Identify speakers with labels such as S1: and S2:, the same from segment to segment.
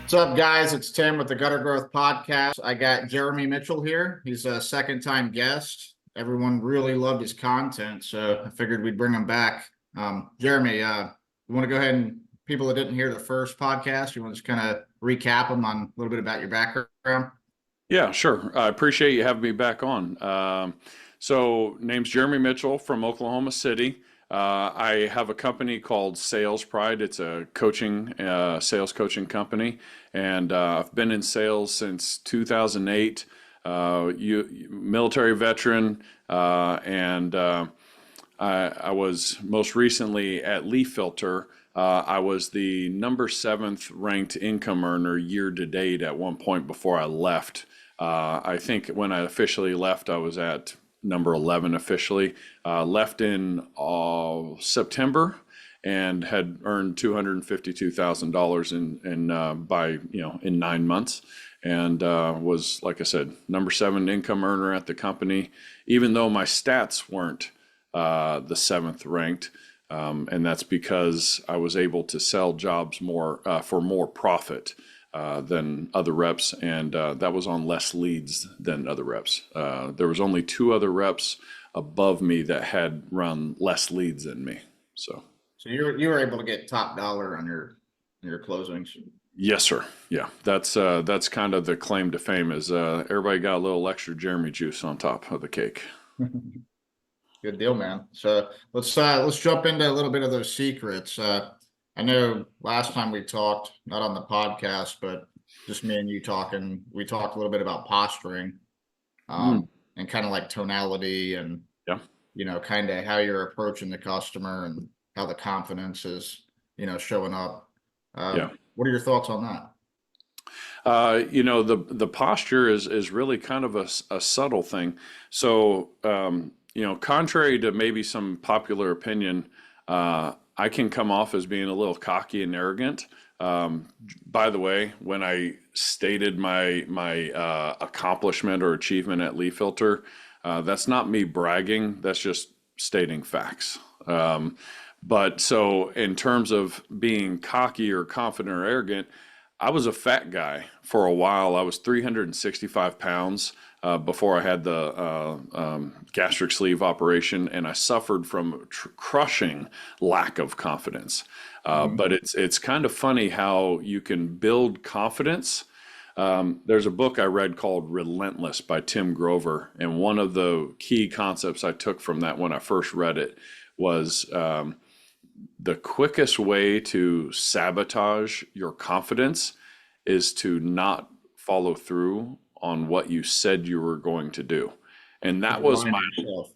S1: What's up, guys? It's Tim with the Gutter Growth Podcast. I got Jeremy Mitchell here. He's a second-time guest. Everyone really loved his content, so I figured we'd bring him back. Jeremy, you want to go ahead and people that didn't hear the first podcast, you want to just kind of recap them on a little bit about your background?
S2: Yeah, sure. I appreciate you having me back on. Name's Jeremy Mitchell from Oklahoma City. I have a company called Sales Pride. It's a sales coaching company, and I've been in sales since 2008. Military veteran, and I was most recently at Leaf Filter. I was the number seventh ranked income earner year to date at one point before I left. I think when I officially left, I was at number 11 officially. Left in September and had earned $252,000 in 9 months, and was, like I said, number seven income earner at the company, even though my stats weren't the seventh ranked. And that's because I was able to sell jobs more for more profit than other reps, and that was on less leads than other reps. There was only two other reps above me that had run less leads than me.
S1: So you were able to get top dollar on your closings.
S2: Yes, sir. Yeah, that's kind of the claim to fame is everybody got a little extra Jeremy juice on top of the cake.
S1: Good deal, man. So let's jump into a little bit of those secrets. I know last time we talked, not on the podcast, but just me and you talking, we talked a little bit about posturing,
S2: Mm,
S1: and kind of like tonality and,
S2: yeah,
S1: kind of how you're approaching the customer and how the confidence is, showing up.
S2: yeah.
S1: What are your thoughts on that?
S2: The posture is really kind of a subtle thing. So, contrary to maybe some popular opinion, I can come off as being a little cocky and arrogant. By the way, when I stated my accomplishment or achievement at Leaf Filter, that's not me bragging. That's just stating facts. But so in terms of being cocky or confident or arrogant, I was a fat guy for a while. I was 365 pounds before I had the gastric sleeve operation, and I suffered from crushing lack of confidence. But it's kind of funny how you can build confidence. There's a book I read called Relentless by Tim Grover, and one of the key concepts I took from that when I first read it was the quickest way to sabotage your confidence is to not follow through on what you said you were going to do. And that was
S1: Remind
S2: my,
S1: yourself.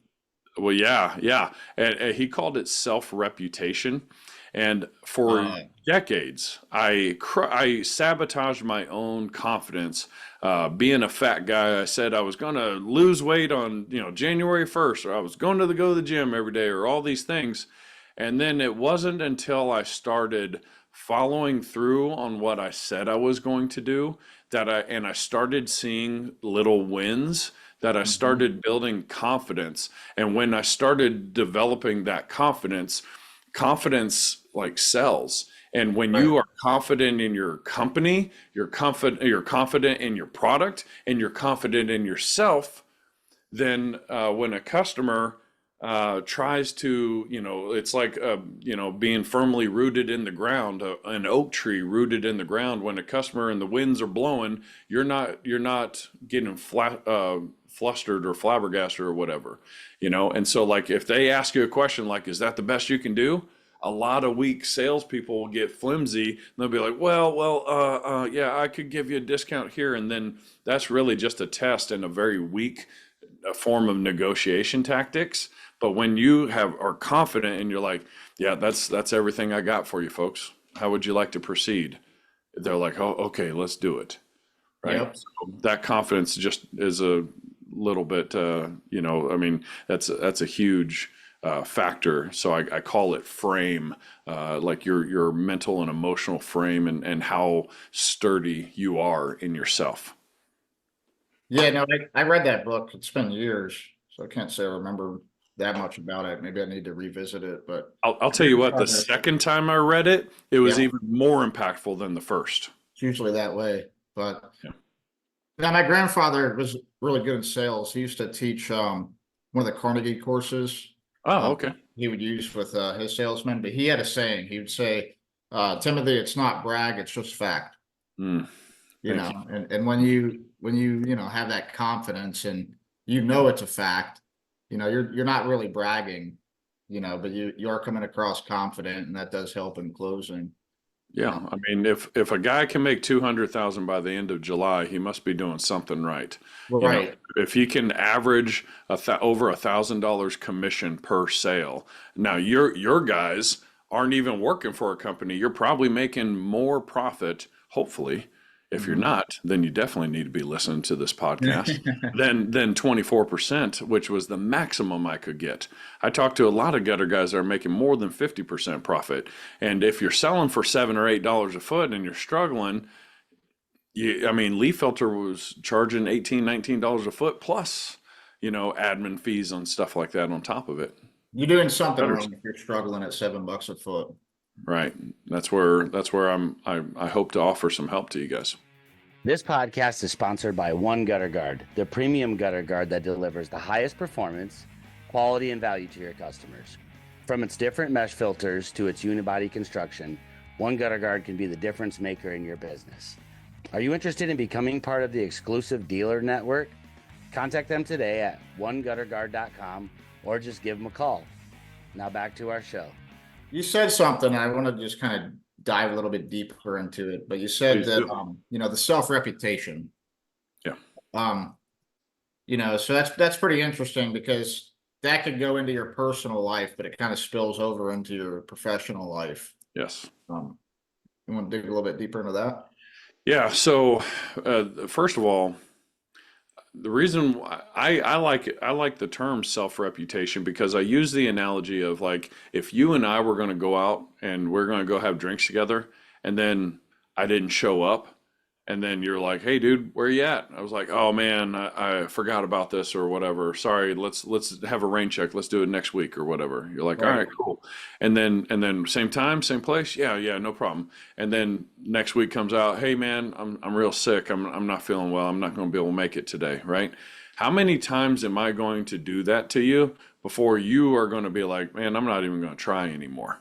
S2: well, yeah, yeah. And he called it self-reputation. And for
S1: Uh,
S2: decades, I sabotaged my own confidence. Being a fat guy, I said I was going to lose weight on, January 1st, or I was going to go to the gym every day, or all these things. And then it wasn't until I started following through on what I said I was going to do I started seeing little wins, that I
S1: mhm.
S2: started building confidence. And when I started developing that confidence like sells. And when
S1: Right.
S2: you are confident in your company, you're confident in your product, and you're confident in yourself, then when a customer tries to, it's like, being firmly rooted in the ground, an oak tree rooted in the ground. When a customer and the winds are blowing, you're not getting flustered or flabbergasted or whatever, And so, like, if they ask you a question like, "Is that the best you can do?" A lot of weak salespeople will get flimsy. And they'll be like, yeah, I could give you a discount here, and then that's really just a test and a very weak a form of negotiation tactics. But when you are confident and you're like, yeah, that's everything I got for you folks. How would you like to proceed? They're like, oh, okay, let's do it. Right.
S1: Yep.
S2: So that confidence just is a little bit, I mean, that's a huge factor. So I call it frame, like your mental and emotional frame, and how sturdy you are in yourself.
S1: Yeah, no, I read that book. It's been years, so I can't say I remember that much about it. Maybe I need to revisit it, but
S2: I'll
S1: I
S2: tell
S1: think
S2: you
S1: it's
S2: what, the
S1: on there.
S2: second time I read it, it was
S1: Yeah.
S2: even more impactful than the first.
S1: It's usually that way. But
S2: Yeah.
S1: now my grandfather was really good in sales. He used to teach one of the Carnegie courses.
S2: Oh,
S1: Um,
S2: okay.
S1: he would use with his salesmen, but he had a saying. He would say, "Timothy, it's not brag, it's just fact."
S2: Mm,
S1: You
S2: thank you.
S1: know, and when you have that confidence and it's a fact, you're not really bragging, but you are coming across confident, and that does help in closing.
S2: Yeah,
S1: Um,
S2: I mean, if a guy can make 200,000 by the end of July, he must be doing something right. You know,
S1: right.
S2: if he can average over $1,000 commission per sale. Now, your guys aren't even working for a company. You're probably making more profit, hopefully. If you're
S1: Mhm.
S2: not, then you definitely need to be listening to this podcast. Than 24%, which was the maximum I could get. I talked to a lot of gutter guys that are making more than 50% profit. And if you're selling for $7 or $8 a foot and you're struggling, I mean, Leaf Filter was charging $18, $19 a foot plus, admin fees on stuff like that on top of it.
S1: You're doing something
S2: Gutters.
S1: wrong if you're struggling at $7 a foot.
S2: Right. That's where I hope to offer some help to you guys.
S3: This podcast is sponsored by One Gutter Guard, the premium gutter guard that delivers the highest performance, quality, and value to your customers. From its different mesh filters to its unibody construction, One Gutter Guard can be the difference maker in your business. Are you interested in becoming part of the exclusive dealer network? Contact them today at onegutterguard.com or just give them a call. Now back to our show.
S1: You said something, I want to just kind of dive a little bit deeper into it, but you said
S2: Please
S1: that,
S2: do.
S1: the self-reputation.
S2: Yeah.
S1: Um, so that's pretty interesting because that could go into your personal life, but it kind of spills over into your professional life.
S2: Yes.
S1: You want to dig a little bit deeper into that?
S2: Yeah. So, first of all, the reason I like the term self-reputation because I use the analogy of like if you and I were going to go out and we're going to go have drinks together and then I didn't show up and then you're like, "Hey dude, where you at?" I was like, "Oh man, I forgot about this or whatever. Sorry, let's have a rain check. Let's do it next week or whatever." You're like, "All
S1: Right.
S2: right, cool." And then same time, same place. Yeah, yeah, no problem. And then next week comes out, "Hey man, I'm real sick. I'm not feeling well. I'm not going to be able to make it today." Right? How many times am I going to do that to you before you are going to be like, "Man, I'm not even going to try anymore."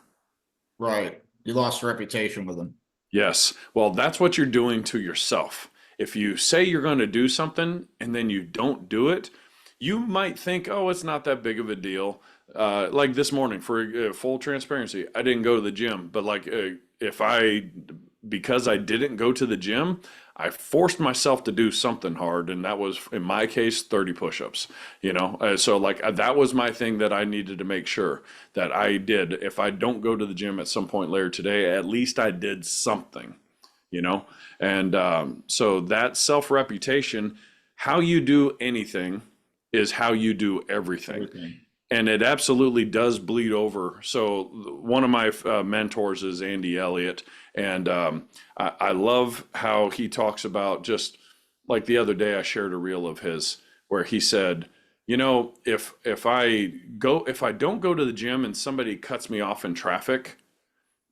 S1: Right. You lost reputation with them.
S2: Yes. Well, that's what you're doing to yourself. If you say you're going to do something and then you don't do it, you might think, oh, it's not that big of a deal. Like this morning, for full transparency, I didn't go to the gym, but like because I didn't go to the gym, I forced myself to do something hard, and that was, in my case, 30 push-ups. So like that was my thing that I needed to make sure that I did. If I don't go to the gym at some point later today, at least I did something. And so that self-reputation, how you do anything is how you do everything.
S1: Everything.
S2: And it absolutely does bleed over. So one of my mentors is Andy Elliott, and I love how he talks about just like the other day I shared a reel of his where he said, if I don't go to the gym and somebody cuts me off in traffic,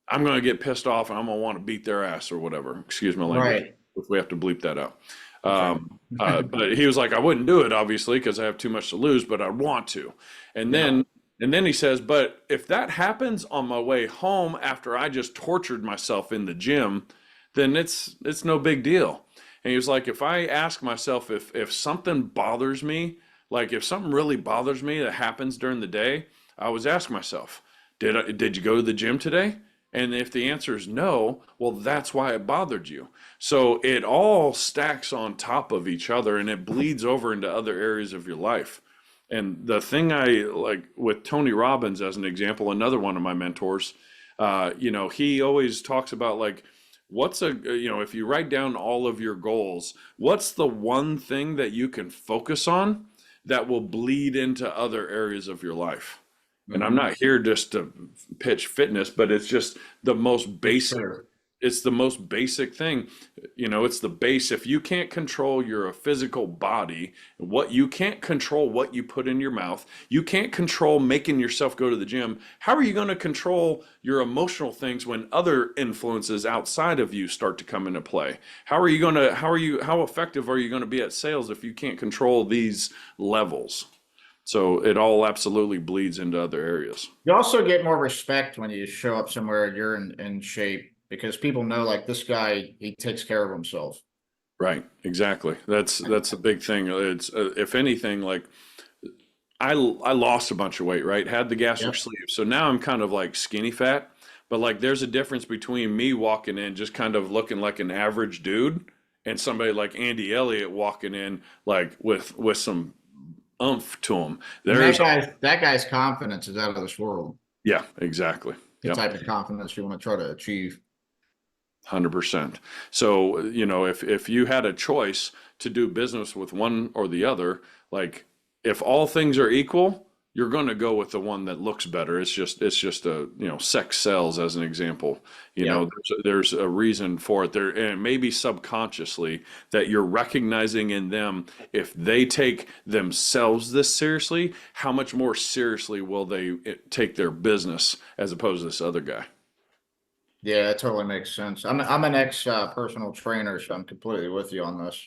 S2: I'm going to get pissed off and I'm going to want to beat their ass or whatever. Excuse my language.
S1: Right.
S2: If we have to bleep that out.
S1: Okay.
S2: But he was like, I wouldn't do it, obviously, because I have too much to lose, but I want to. And
S1: Yeah.
S2: then and then he says, but if that happens on my way home after I just tortured myself in the gym, then it's no big deal. And he was like, if I ask myself if something bothers me, like if something really bothers me that happens during the day, I always ask myself, did you go to the gym today? And if the answer is no, well, that's why it bothered you. So it all stacks on top of each other and it bleeds over into other areas of your life. And the thing I like with Tony Robbins, as an example, another one of my mentors, he always talks about like, if you write down all of your goals, what's the one thing that you can focus on that will bleed into other areas of your life? And I'm
S1: Mhm.
S2: not here just to pitch fitness, but it's just the most basic.
S1: Sure.
S2: it's the most basic thing. It's the base. If you can't control your physical body, what you can't control what you put in your mouth, you can't control making yourself go to the gym. How are you going to control your emotional things when other influences outside of you start to come into play? How effective are you going to be at sales if you can't control these levels? So it all absolutely bleeds into other areas.
S1: You also get more respect when you show up somewhere and you're in shape, because people know, like, this guy, he takes care of himself.
S2: Right, exactly. That's a big thing. It's if anything, like I lost a bunch of weight, right? Had the gastric
S1: Yep.
S2: sleeve, so now I'm kind of like skinny fat. But like, there's a difference between me walking in just kind of looking like an average dude, and somebody like Andy Elliott walking in like with some oomph to him.
S1: And
S2: There's
S1: that guy's confidence is out of this world.
S2: Yeah, exactly.
S1: The
S2: Yep.
S1: type of confidence you want to try to achieve.
S2: 100%. So, if you had a choice to do business with one or the other, like if all things are equal, you're going to go with the one that looks better. It's just sex sells as an example.
S1: Yeah.
S2: There's a reason for it there, and maybe subconsciously that you're recognizing in them, if they take themselves this seriously, how much more seriously will they take their business as opposed to this other guy?
S1: Yeah, it totally makes sense. I'm an ex personal trainer, so I'm completely with you on this.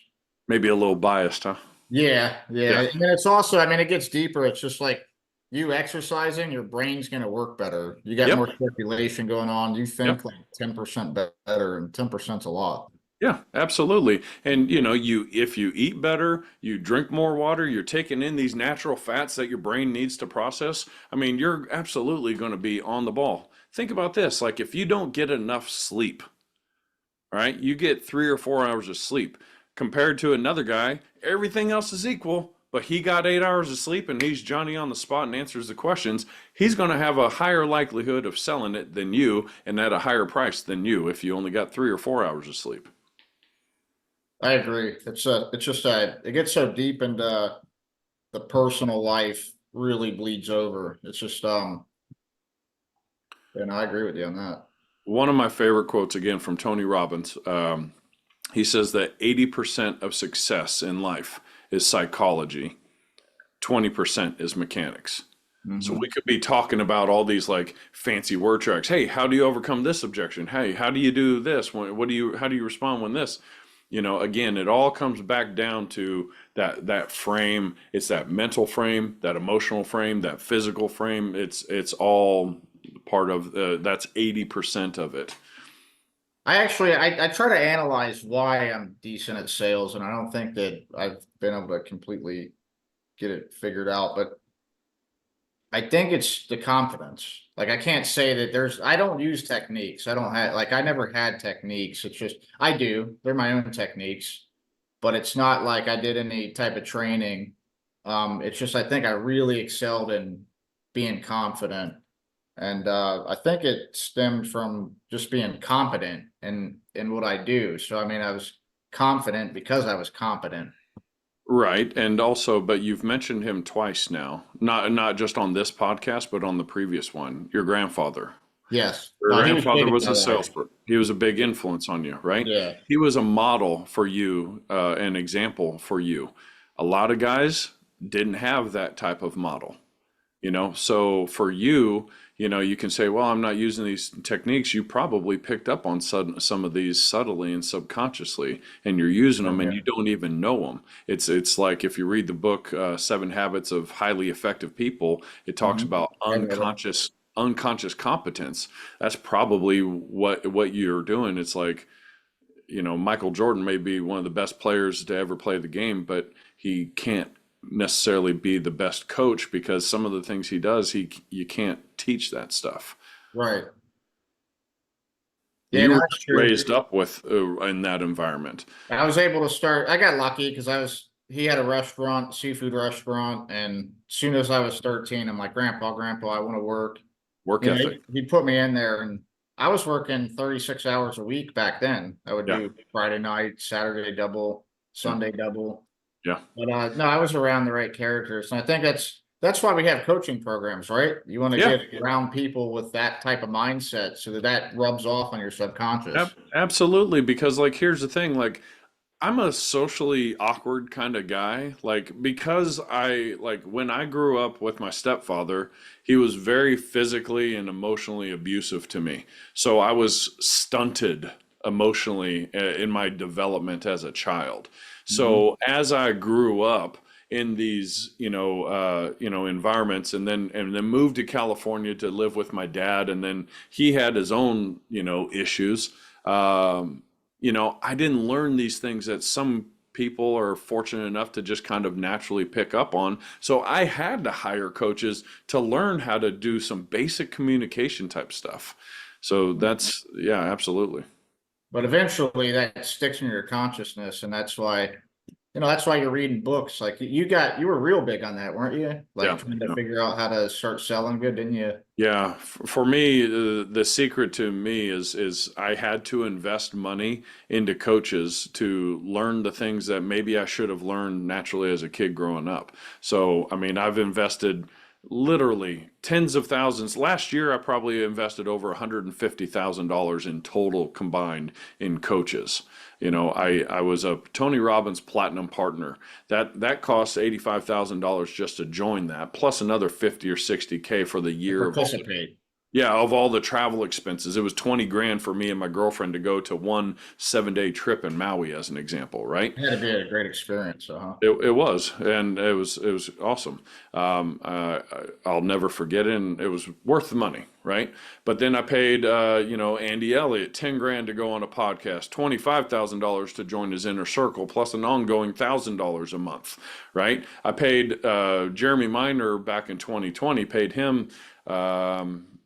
S2: Maybe a little biased, huh?
S1: Yeah, yeah.
S2: Yeah.
S1: And then it's also, I mean, it gets deeper. It's just like you exercising, your brain's going to work better. You got
S2: Yep.
S1: more circulation going on. You
S2: Yep.
S1: think like 10% better, and 10%'s a lot.
S2: Yeah, absolutely. And if you eat better, you drink more water, you're taking in these natural fats that your brain needs to process. I mean, you're absolutely going to be on the ball. Think about this, like if you don't get enough sleep, right? You get 3 or 4 hours of sleep compared to another guy, everything else is equal, but he got 8 hours of sleep and he's Johnny on the spot and answers the questions. He's going to have a higher likelihood of selling it than you and at a higher price than you if you only got 3 or 4 hours of sleep.
S1: I agree. It's just it gets so deep into the personal life, really bleeds over. It's just and I agree with you on that.
S2: One of my favorite quotes, again, from Tony Robbins. He says that 80% of success in life is psychology, 20% is mechanics. So
S1: Hmm.
S2: we could be talking about all these like fancy word tracks. Hey, how do you overcome this objection? Hey, how do you do this? How do you respond when this? Again, it all comes back down to that frame. It's that mental frame, that emotional frame, that physical frame. It's all part of that's 80% of it.
S1: I try to analyze why I'm decent at sales, and I don't think that I've been able to completely get it figured out, but I think it's the confidence. Like, I can't say that I don't use techniques. I don't have, like, I never had techniques. It's just, I do. They're my own techniques, but it's not like I did any type of training. It's just, I think I really excelled in being confident. And I think it stemmed from just being competent in what I do. So, I mean, I was confident because I was competent.
S2: Right. And also, but you've mentioned him twice now, not just on this podcast, but on the previous one, your grandfather.
S1: Yes.
S2: Your
S1: He was
S2: grandfather
S1: big
S2: was
S1: into
S2: a
S1: that.
S2: salesperson. He was a big influence on you, right?
S1: Yeah.
S2: He was a model for you, an example for you. A lot of guys didn't have that type of model. So for you, you can say, well, I'm not using these techniques. You probably picked up on some of these subtly and subconsciously, and you're using them and
S1: Okay.
S2: you don't even know them. It's like if you read the book, 7 Habits of Highly Effective People, it talks
S1: Mhm.
S2: about
S1: I read it.
S2: unconscious competence. That's probably what you're doing. It's like, Michael Jordan may be one of the best players to ever play the game, but he can't necessarily be the best coach because some of the things he does, you can't teach that stuff.
S1: Right. Yeah,
S2: You
S1: no,
S2: were
S1: that's
S2: just
S1: true.
S2: raised up with in that environment.
S1: I was able to start. I got lucky because he had a restaurant, seafood restaurant, and as soon as I was 13, I'm like, Grandpa, I want to work.
S2: Work ethic.
S1: He put me in there, and I was working 36 hours a week back then. I would
S2: Yeah,
S1: do Friday night, Saturday double,
S2: yeah,
S1: Sunday double.
S2: yeah.
S1: But no, I was around the right characters, and I think that's That's why we have coaching programs, right? You want to
S2: Yeah.
S1: get around people with that type of mindset so that that rubs off on your subconscious.
S2: Absolutely, because like here's the thing, like I'm a socially awkward kind of guy. Like, because like when I grew up with my stepfather, he was very physically and emotionally abusive to me. So I was stunted emotionally in my development as a child.
S1: Mhm.
S2: So as I grew up in these, environments, and then moved to California to live with my dad, and then he had his own, issues. Um, I didn't learn these things that some people are fortunate enough to just kind of naturally pick up on. So I had to hire coaches to learn how to do some basic communication type stuff. So yeah, absolutely.
S1: But eventually that sticks in your consciousness, and that's why you're reading books. Like you were real big on that, weren't you? Like
S2: Yeah.
S1: trying to
S2: Yeah.
S1: figure out how to start selling good, didn't you?
S2: Yeah, for me, the secret to me is I had to invest money into coaches to learn the things that maybe I should have learned naturally as a kid growing up. So, I mean, I've invested literally tens of thousands. Last year, I probably invested over $150,000 in total combined in coaches. I was a Tony Robbins Platinum Partner. That costs $85,000 just to join that, plus another 50 or 60K for the
S1: To
S2: year of
S1: participate.
S2: of all the travel expenses. It was 20 grand for me and my girlfriend to go to one 7-day trip in Maui, as an example, right?
S1: It had to be a great experience, huh?
S2: It was, and it was awesome. I'll never forget it, and it was worth the money, right? But then I paid, Andy Elliott 10 grand to go on a podcast, $25,000 to join his inner circle, plus an ongoing $1,000 a month, right? I paid Jeremy Miner back in 2020, paid him.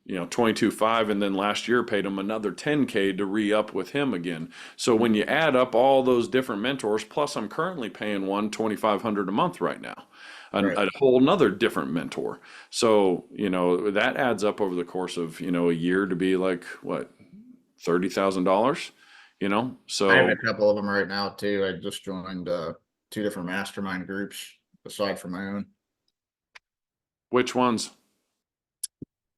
S2: 22.5, and then last year paid him another 10K to re-up with him again. So when you add up all those different mentors, plus I'm currently paying one 2,500 a month right now,
S1: Right.
S2: a whole nother different mentor. So, that adds up over the course of, a year to be like what, $30,000,
S1: I have
S2: so
S1: a couple of them right now too. I just joined two different mastermind groups aside from my own.
S2: which ones?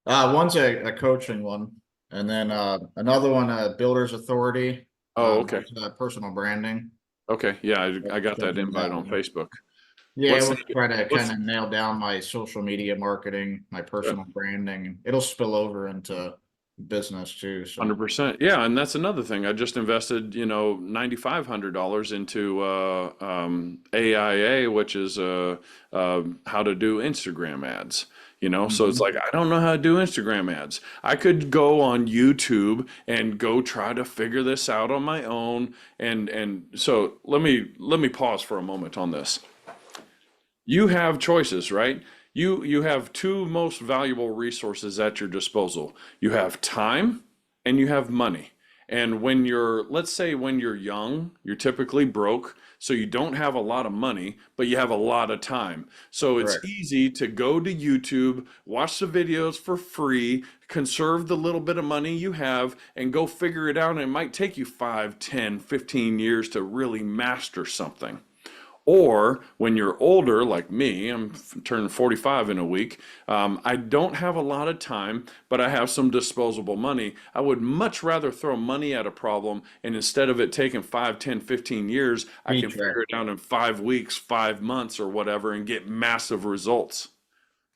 S1: One's a coaching one, and then another one, Builders Authority,
S2: Oh, okay.
S1: that's, personal branding.
S2: Okay. Yeah, I got
S1: Check
S2: that
S1: those
S2: invite
S1: out.
S2: on Facebook.
S1: Yeah,
S2: What's
S1: we'll
S2: the,
S1: try to kind
S2: what's
S1: of nail down my social media marketing, my personal branding. It'll spill over into business too. So
S2: 100%. Yeah, and that's another thing. I just invested, $9,500 into AIA, which is how to do Instagram ads. So it's
S1: Mhm.
S2: like I don't know how to do Instagram ads. I could go on YouTube and go try to figure this out on my own. And so let me pause for a moment on this. You have choices, right? You have two most valuable resources at your disposal. You have time and you have money. And let's say when you're young, you're typically broke, so you don't have a lot of money, but you have a lot of time. So it's
S1: Correct.
S2: easy to go to YouTube, watch the videos for free, conserve the little bit of money you have, and go figure it out. And it might take you 5, 10, 15 years to really master something. Or when you're older, like me, I'm turning 45 in a week, I don't have a lot of time, but I have some disposable money. I would much rather throw money at a problem, and instead of it taking 5, 10, 15 years, I can
S1: Feature.
S2: figure it out in 5 weeks, 5 months, or whatever, and get massive results.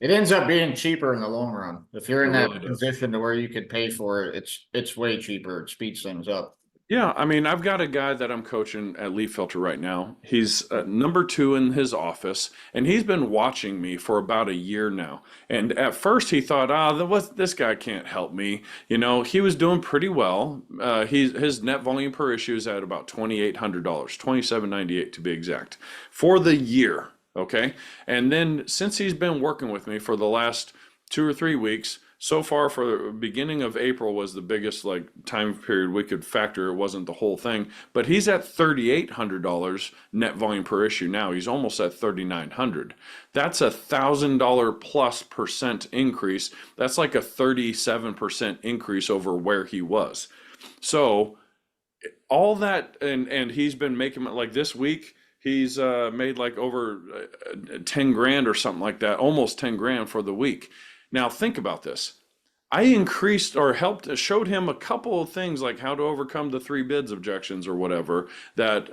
S1: It ends up being cheaper in the long run. If you're
S2: It
S1: in
S2: really
S1: that
S2: does.
S1: position to where you could pay for it, it's way cheaper. It speeds things up.
S2: Yeah, I mean, I've got a guy that I'm coaching at Leaf Filter right now. He's number two in his office, and he's been watching me for about a year now. And at first, he thought, this guy can't help me. He was doing pretty well. His net volume per issue is at about $2,800, 27.98 to be exact, for the year. Okay, and then since he's been working with me for the last 2 or 3 weeks. So far, for the beginning of April was the biggest like time period we could factor. It wasn't the whole thing, but he's at $3,800 net volume per issue now. He's almost at 3,900. That's $1,000 plus percent increase. That's like a 37% increase over where he was. So all that, and he's been making like this week. he's made like over 10 grand or something like that, almost 10 grand for the week. Now think about this. I increased or helped showed him a couple of things like how to overcome the three bids objections or whatever that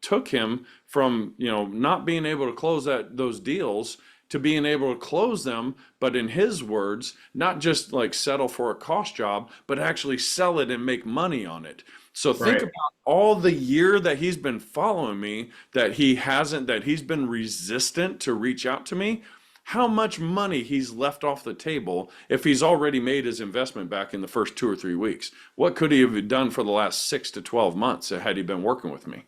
S2: took him from not being able to close those deals to being able to close them, but in his words, not just like settle for a cost job, but actually sell it and make money on it. So think
S1: Right.
S2: about all the year that he's been following me, that he's been resistant to reach out to me, how much money he's left off the table if he's already made his investment back in the first 2 or 3 weeks. What could he have done for the last 6 to 12 months had he been working with me?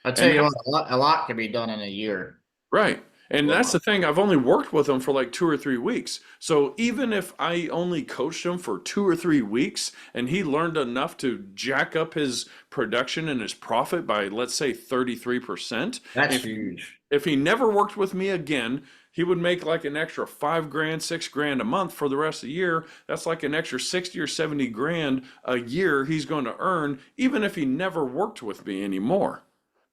S1: I tell you what, a lot can be done in a year.
S2: Right. And that's the thing. I've only worked with him for like 2 or 3 weeks. So even if I only coached him for 2 or 3 weeks and he learned enough to jack up his production and his profit by, let's say, 33%,
S1: That's huge.
S2: if he never worked with me again, he would make like an extra 5 grand, 6 grand a month for the rest of the year. That's like an extra 60 or 70 grand a year he's going to earn, even if he never worked with me anymore.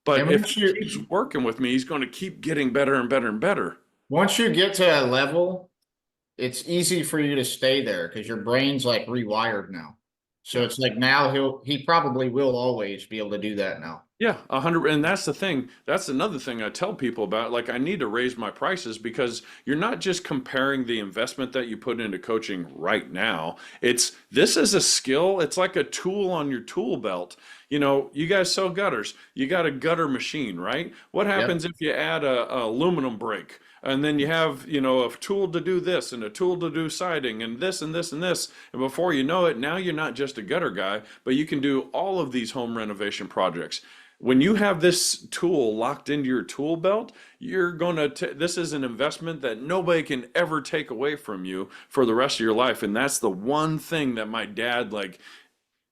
S2: But
S1: And
S2: if
S1: once
S2: he keeps working with me, he's going to keep getting better and better and better.
S1: once you get to a level, it's easy for you to stay there because your brain's like rewired now. So it's like now he probably will always be able to do that now.
S2: Yeah, 100. And that's the thing. That's another thing I tell people about. Like, I need to raise my prices because you're not just comparing the investment that you put into coaching right now. This is a skill. It's like a tool on your tool belt. You guys sell gutters. You got a gutter machine, right? What happens if you add a aluminum brake? And then you have, a tool to do this and a tool to do siding and this and this and this. And before you know it, now you're not just a gutter guy, but you can do all of these home renovation projects. When you have this tool locked into your tool belt, this is an investment that nobody can ever take away from you for the rest of your life. And that's the one thing that my dad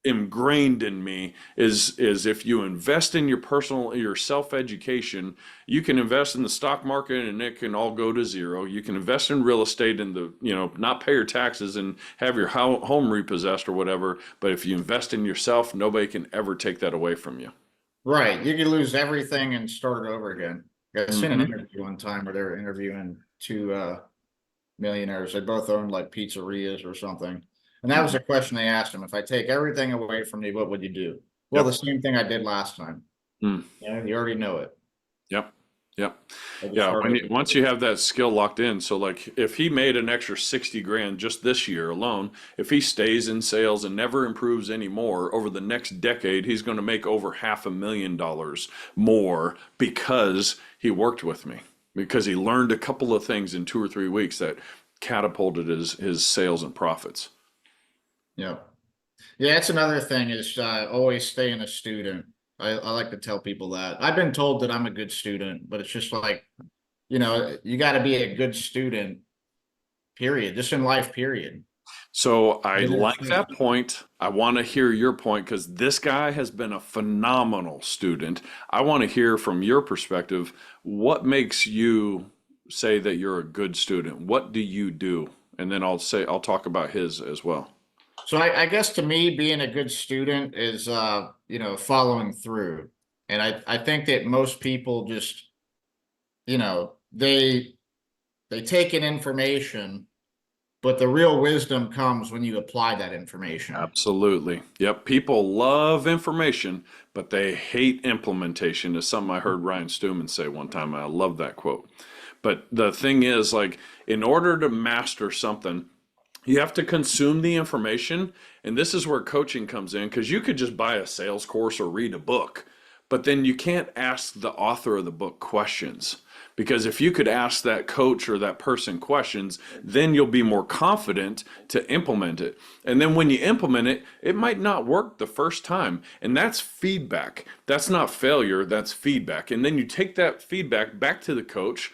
S2: ingrained in me is if you invest in your self-education, you can invest in the stock market and it can all go to zero. You can invest in real estate and not pay your taxes and have your home repossessed or whatever. But if you invest in yourself, nobody can ever take that away from you.
S1: Right. You could lose everything and start it over again. I seen an
S2: Mhm.
S1: interview one time where they were interviewing two millionaires. They both owned like pizzerias or something. And that was the question they asked him. If I take everything away from you, what would you do? Well,
S2: Yep.
S1: the same thing I did last time.
S2: Mm.
S1: You already know it.
S2: Yep. Yep.
S1: I just
S2: Yeah.
S1: started-
S2: Once you have that skill locked in, so like if he made an extra 60 grand just this year alone, if he stays in sales and never improves anymore over the next decade, he's going to make over $500,000 more because he worked with me, because he learned a couple of things in 2 or 3 weeks that catapulted his sales and profits.
S1: Yeah. Yeah, that's another thing is always staying a student. I like to tell people that. I've been told that I'm a good student, but it's just like, you got to be a good student, period. Just in life, period.
S2: So I
S1: Yeah,
S2: like
S1: that's
S2: that
S1: right.
S2: point. I want to hear your point because this guy has been a phenomenal student. I want to hear from your perspective. What makes you say that you're a good student? What do you do? And then I'll talk about his as well.
S1: So I guess to me, being a good student is, following through. And I think that most people just, they take in information, but the real wisdom comes when you apply that information.
S2: Absolutely. Yep. People love information, but they hate implementation, is something I heard Ryan Stewman say one time. I love that quote. But the thing is, like, in order to master something, you have to consume the information. And this is where coaching comes in, because you could just buy a sales course or read a book, but then you can't ask the author of the book questions. Because if you could ask that coach or that person questions, then you'll be more confident to implement it. And then when you implement it, it might not work the first time. And that's feedback. That's not failure, that's feedback. And then you take that feedback back to the coach,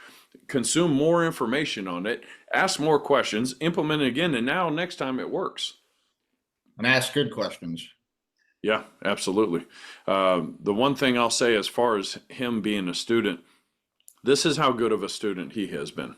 S2: consume more information on it, ask more questions, implement it again, and now next time it works.
S1: And ask good questions.
S2: Yeah, absolutely. The one thing I'll say as far as him being a student, this is how good of a student he has been.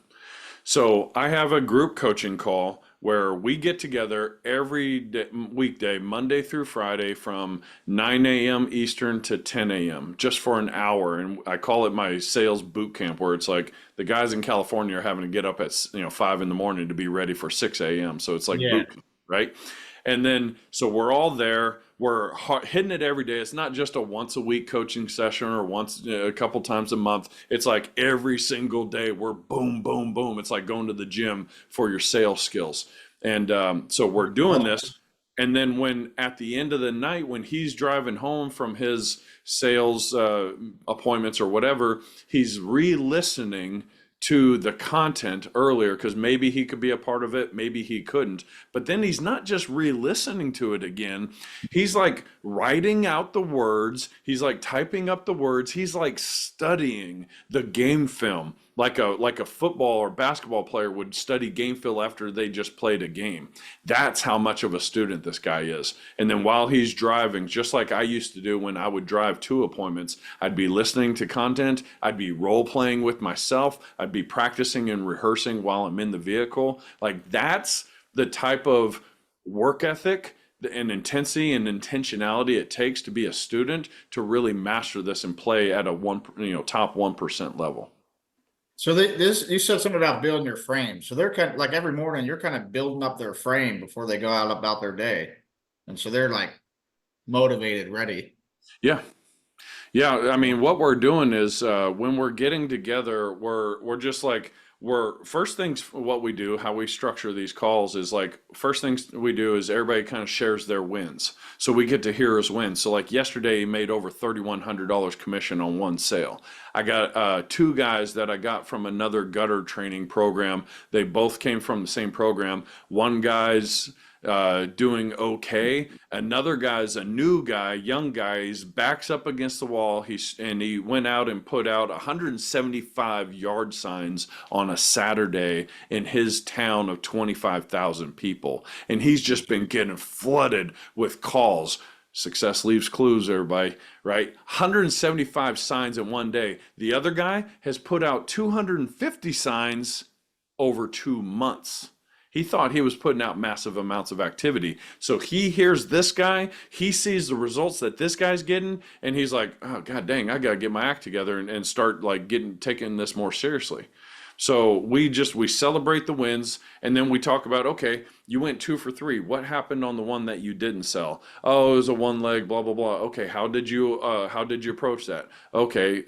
S2: So I have a group coaching call where we get together every day, weekday, Monday through Friday from 9 a.m. Eastern to 10 a.m. just for an hour. And I call it my sales boot camp, where it's like the guys in California are having to get up at 5 in the morning to be ready for 6 a.m. So it's like
S1: Yeah.
S2: boot camp, right? And then, so we're all there. We're hitting it every day. It's not just a once a week coaching session or once a couple times a month. It's like every single day we're boom, boom, boom. It's like going to the gym for your sales skills. And so we're doing this. And then when at the end of the night, when he's driving home from his sales appointments or whatever, he's re-listening to the content earlier because maybe he could be a part of it, maybe he couldn't. But then he's not just re-listening to it again. He's like writing out the words. He's like typing up the words. He's like studying the game film like a football or basketball player would study game film after they just played a game. That's how much of a student this guy is. And then while he's driving, just like I used to do when I would drive to appointments, I'd be listening to content, I'd be role playing with myself, I'd be practicing and rehearsing while I'm in the vehicle. Like that's the type of work ethic and intensity and intentionality it takes to be a student to really master this and play at a top 1% level.
S1: So this, you said something about building your frame. So they're kind of like every morning you're kind of building up their frame before they go out about their day. And so they're like motivated, ready.
S2: Yeah. Yeah, I mean, what we're doing is when we're getting together, we're just like first things what we do, how we structure these calls is like first things we do is everybody kind of shares their wins, so we get to hear his wins. So like yesterday, he made over $3,100 commission on one sale. I got two guys that I got from another gutter training program. They both came from the same program. One guy's doing okay. Another guy's a new guy, young guy. He's backs up against the wall. He went out and put out 175 yard signs on a Saturday in his town of 25,000 people, and he's just been getting flooded with calls. Success leaves clues, everybody, right? 175 signs in one day. The other guy has put out 250 signs over 2 months. He thought he was putting out massive amounts of activity. So he hears this guy, he sees the results that this guy's getting, and he's like, oh, God dang, I got to get my act together and start like taking this more seriously. So we celebrate the wins, and then we talk about, okay, you went 2 for 3. What happened on the one that you didn't sell? Oh, it was a one leg, blah, blah, blah. Okay, how did you approach that? Okay,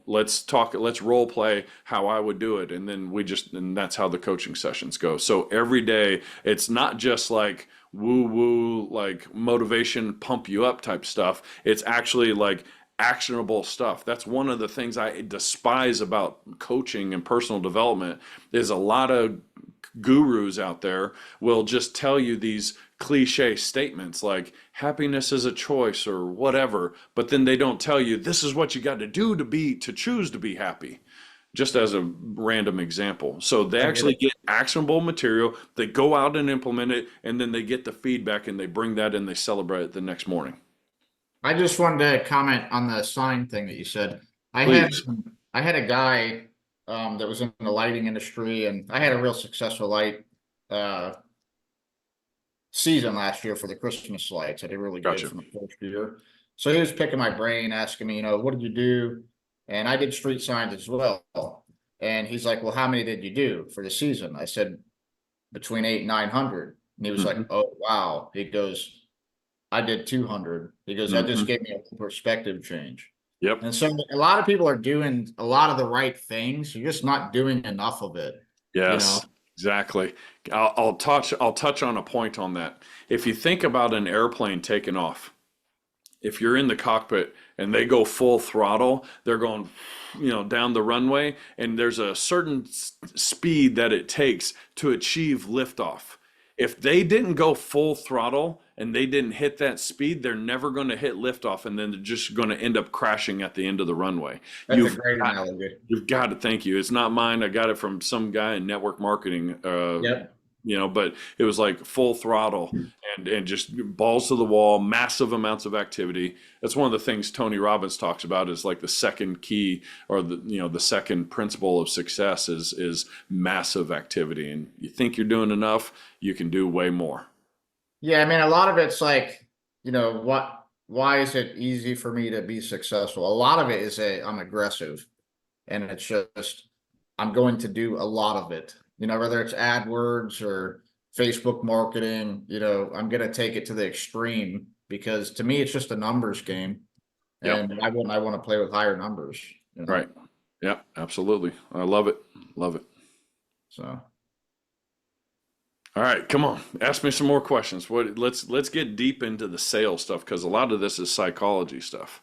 S2: let's role play how I would do it. And then and that's how the coaching sessions go. So every day, it's not just like woo woo, like motivation, pump you up type stuff. It's actually like actionable stuff. That's one of the things I despise about coaching and personal development is a lot of gurus out there will just tell you these cliche statements like happiness is a choice or whatever, but then they don't tell you this is what you got to do to choose to be happy. Just as a random example. So they actually get actionable material, they go out and implement it, and then they get the feedback and they bring that and they celebrate it the next morning.
S1: I just wanted to comment on the sign thing that you said. I
S2: Please.
S1: had a guy that was in the lighting industry, and I had a real successful light season last year for the Christmas lights. I did really good
S2: Gotcha.
S1: from the first year. So he was picking my brain, asking me, what did you do? And I did street signs as well. And he's like, well, how many did you do for the season? I said, between 800 and 900. And he was like, oh, wow. He goes, I did 200. He goes, that just gave me a perspective change.
S2: Yep.
S1: And so a lot of people are doing a lot of the right things. You're just not doing enough of it.
S2: Yes, exactly. I'll touch on a point on that. If you think about an airplane taking off, if you're in the cockpit and they go full throttle, they're going, down the runway, and there's a certain speed that it takes to achieve liftoff. If they didn't go full throttle and they didn't hit that speed, they're never going to hit liftoff, and then they're just going to end up crashing at the end of the runway.
S1: That's a great analogy.
S2: You've got to, thank you. It's not mine. I got it from some guy in network marketing.
S1: Yep.
S2: but it was like full throttle and just balls to the wall, massive amounts of activity. That's one of the things Tony Robbins talks about is like the second key or the second principle of success is massive activity. And you think you're doing enough, you can do way more.
S1: Yeah, I mean, a lot of it's like, why is it easy for me to be successful? A lot of it is I'm aggressive, and it's just I'm going to do a lot of it. Whether it's AdWords or Facebook marketing, I'm going to take it to the extreme because to me, it's just a numbers game.
S2: Yep.
S1: And I want to play with higher numbers.
S2: Right. Yeah, absolutely. I love it. Love it.
S1: So.
S2: All right, come on. Ask me some more questions. Let's get deep into the sales stuff because a lot of this is psychology stuff.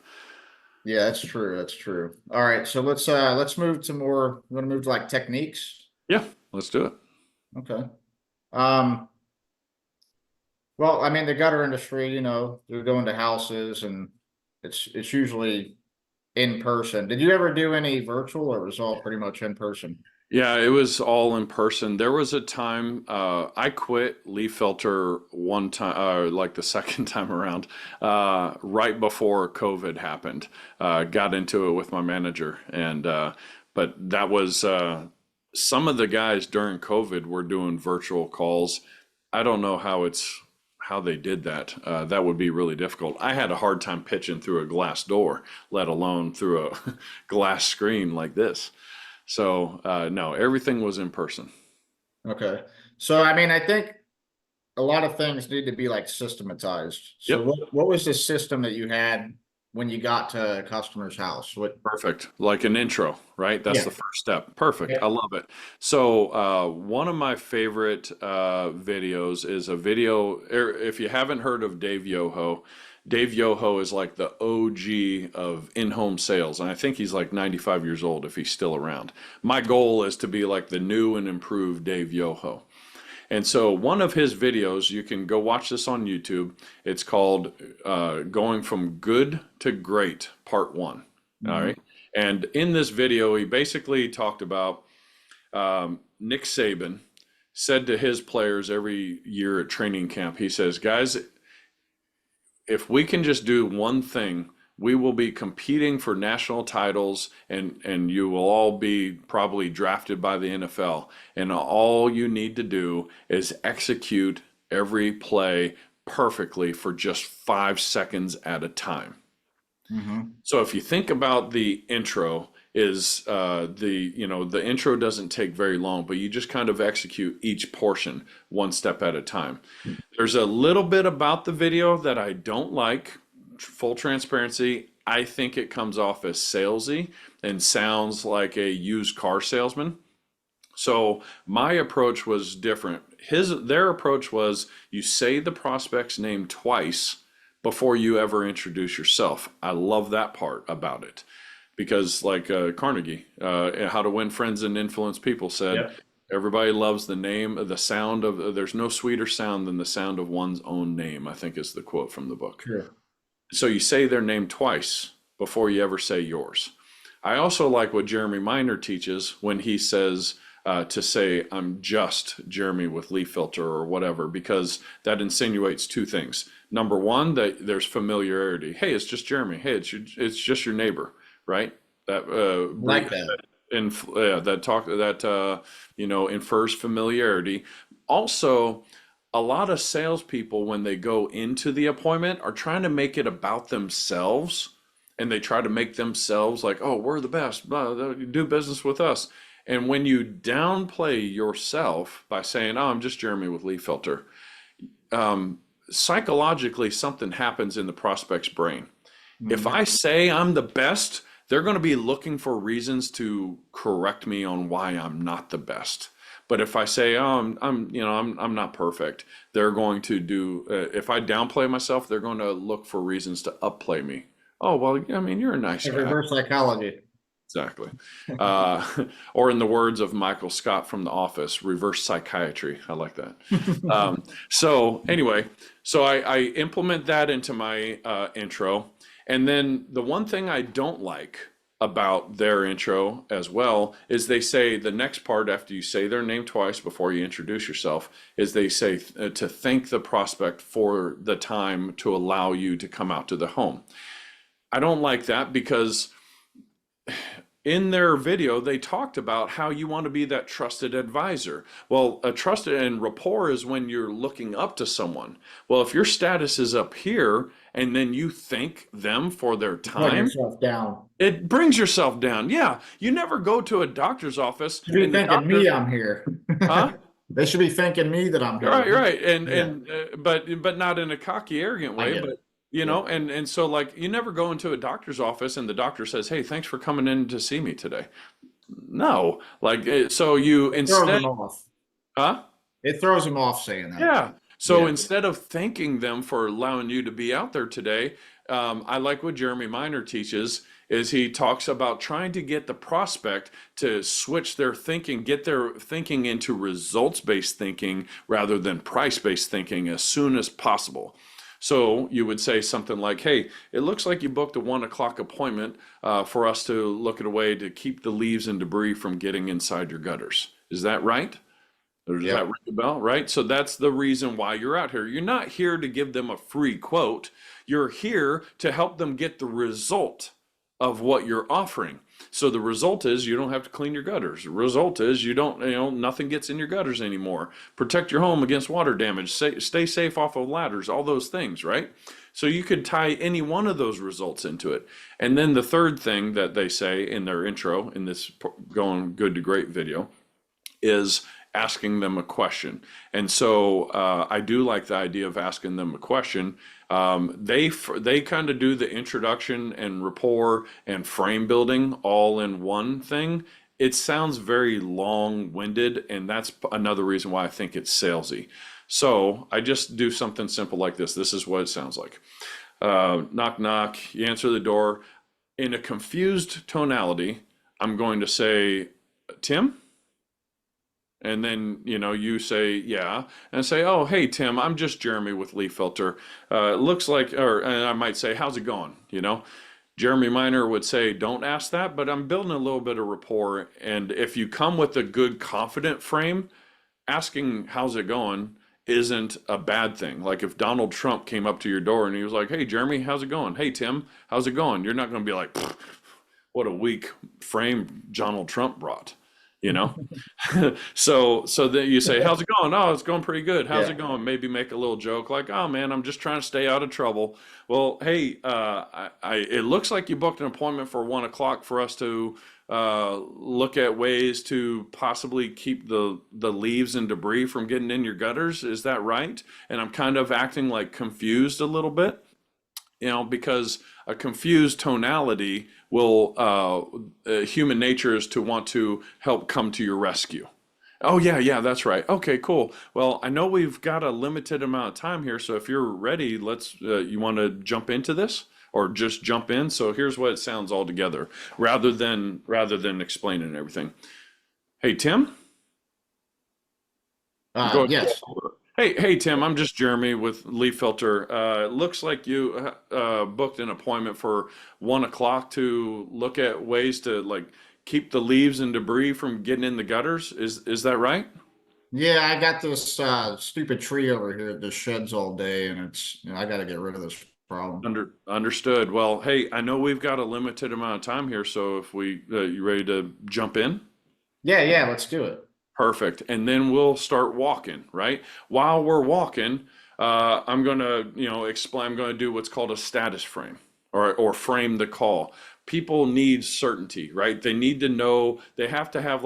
S1: Yeah, that's true. That's true. All right, so let's move to more. You want to move to like techniques?
S2: Yeah, let's do it.
S1: Okay. Well, I mean, the gutter industry, they're going to houses and it's usually in person. Did you ever do any virtual or was it all pretty much in person?
S2: Yeah, it was all in person. There was a time I quit leaf filter one time, like the second time around, right before COVID happened. Got into it with my manager, and but that was some of the guys during COVID were doing virtual calls. I don't know how they did that. That would be really difficult. I had a hard time pitching through a glass door, let alone through a glass screen like this. So no, everything was in person.
S1: Okay. So, I mean, I think a lot of things need to be like systematized. So
S2: Yep.
S1: what was the system that you had when you got to a customer's house?
S2: Perfect. Like an intro, right? That's
S1: Yeah.
S2: the first step. Perfect.
S1: Yeah.
S2: I love it. So one of my favorite videos is a video. If you haven't heard of Dave Yoho, Dave Yoho is like the OG of in-home sales, and I think he's like 95 years old if he's still around. My goal is to be like the new and improved Dave Yoho. And so one of his videos, you can go watch this on YouTube. It's called Going from Good to Great, Part 1. All right. And in this video, he basically talked about Nick Saban said to his players every year at training camp, he says, guys, if we can just do one thing, we will be competing for national titles and you will all be probably drafted by the NFL. And all you need to do is execute every play perfectly for just 5 seconds at a time. So if you think about the intro, the intro doesn't take very long, but you just kind of execute each portion one step at a time. There's a little bit about the video that I don't like. Full transparency, I think it comes off as salesy and sounds like a used car salesman. So my approach was different. Their approach was you say the prospect's name twice before you ever introduce yourself. I love that part about it because like Carnegie, How to Win Friends and Influence People said,
S1: Yep.
S2: Everybody loves the sound of, there's no sweeter sound than the sound of one's own name, I think is the quote from the book.
S1: Sure.
S2: So you say their name twice before you ever say yours. I also like what Jeremy Miner teaches when he says to say, I'm just Jeremy with leaf filter or whatever, because that insinuates two things. Number one, that there's familiarity. Hey, it's just Jeremy. Hey, it's just your neighbor, right? That
S1: Like that.
S2: infers familiarity. Also, a lot of salespeople, when they go into the appointment, are trying to make it about themselves, and they try to make themselves like, "Oh, we're the best. Do business with us." And when you downplay yourself by saying, "Oh, I'm just Jeremy with leaf filter," psychologically something happens in the prospect's brain. If I say I'm the best, they're going to be looking for reasons to correct me on why I'm not the best. But if I say, "Oh, I'm not perfect," they're going to do. If I downplay myself, they're going to look for reasons to upplay me. Oh, well, I mean, you're a nice guy.
S1: Reverse psychology.
S2: Exactly. Or in the words of Michael Scott from The Office, reverse psychiatry. I like that. So anyway, I implement that into my intro. And then the one thing I don't like about their intro as well is they say the next part after you say their name twice before you introduce yourself is they say to thank the prospect for the time to allow you to come out to the home. I don't like that because in their video, they talked about how you want to be that trusted advisor. Well, a trusted and rapport is when you're looking up to someone. Well, if your status is up here and then you thank them for their
S1: Put
S2: time,
S1: yourself down.
S2: it brings yourself down. Yeah, you never go to a doctor's office
S1: Should be
S2: and the
S1: thanking
S2: doctor,
S1: me I'm here.
S2: huh?
S1: They should be thanking me that I'm here.
S2: Right, right, and
S1: Yeah.
S2: but not in a cocky, arrogant
S1: I
S2: way.
S1: get
S2: But
S1: it.
S2: you
S1: Yeah.
S2: know, and so like you never go into a doctor's office and the doctor says, "Hey, thanks for coming in to see me today." No, like so you
S1: It throws
S2: instead,
S1: them off.
S2: huh?
S1: It throws them off saying that.
S2: Yeah. So
S1: Yeah.
S2: instead of thanking them for allowing you to be out there today, I like what Jeremy Miner teaches is he talks about trying to get the prospect to switch their thinking, get their thinking into results-based thinking rather than price-based thinking as soon as possible. So you would say something like, "Hey, it looks like you booked a 1 o'clock appointment for us to look at a way to keep the leaves and debris from getting inside your gutters. Is that right? Or does that
S1: Yep.
S2: ring a bell?" Right? So that's the reason why you're out here. You're not here to give them a free quote. You're here to help them get the result of what you're offering. So the result is you don't have to clean your gutters. The result is you don't, nothing gets in your gutters anymore. Protect your home against water damage. Stay safe off of ladders, all those things, right? So you could tie any one of those results into it. And then the third thing that they say in their intro in this going good to great video is asking them a question. And so I do like the idea of asking them a question. They kind of do the introduction and rapport and frame building all in one thing. It sounds very long-winded, and that's another reason why I think it's salesy. So I just do something simple like this. This is what it sounds like. Knock, knock. You answer the door. In a confused tonality, I'm going to say, "Tim?" And then, you say, "Yeah," and say, "Oh, hey, Tim, I'm just Jeremy with Leaf Filter. It looks like," and I might say, "How's it going?" Jeremy Miner would say, "Don't ask that, but I'm building a little bit of rapport." And if you come with a good, confident frame, asking how's it going isn't a bad thing. Like if Donald Trump came up to your door and he was like, "Hey, Jeremy, how's it going? Hey, Tim, how's it going?" You're not going to be like, "What a weak frame Donald Trump brought." you know so then you say, "How's it going?" "Oh, it's going pretty good. How's
S1: Yeah.
S2: it going?" Maybe make a little joke like, "Oh man, I'm just trying to stay out of trouble." "Well, hey, it looks like you booked an appointment for 1 o'clock for us to look at ways to possibly keep the leaves and debris from getting in your gutters. Is that right?" And I'm kind of acting like confused a little bit, because a confused tonality will, human nature is to want to help come to your rescue. "Oh, yeah, yeah, that's right. Okay, cool. Well, I know we've got a limited amount of time here, so if you're ready, you want to jump into this or just jump in? So here's what it sounds all together, rather than explaining everything. Hey, Tim? Go ahead.
S1: Yes.
S2: Hey, Tim, I'm just Jeremy with Leaf Filter. It looks like you booked an appointment for 1 o'clock to look at ways to keep the leaves and debris from getting in the gutters. Is that right?
S1: Yeah, I got this stupid tree over here that just sheds all day, and it's I got to get rid of this problem.
S2: Understood. Well, hey, I know we've got a limited amount of time here, so if you ready to jump in?
S1: Yeah, let's do it.
S2: Perfect. And then we'll start walking, right? While we're walking, I'm going to, explain, I'm going to do what's called a status frame or frame the call. People need certainty, right? They need to know, they have to have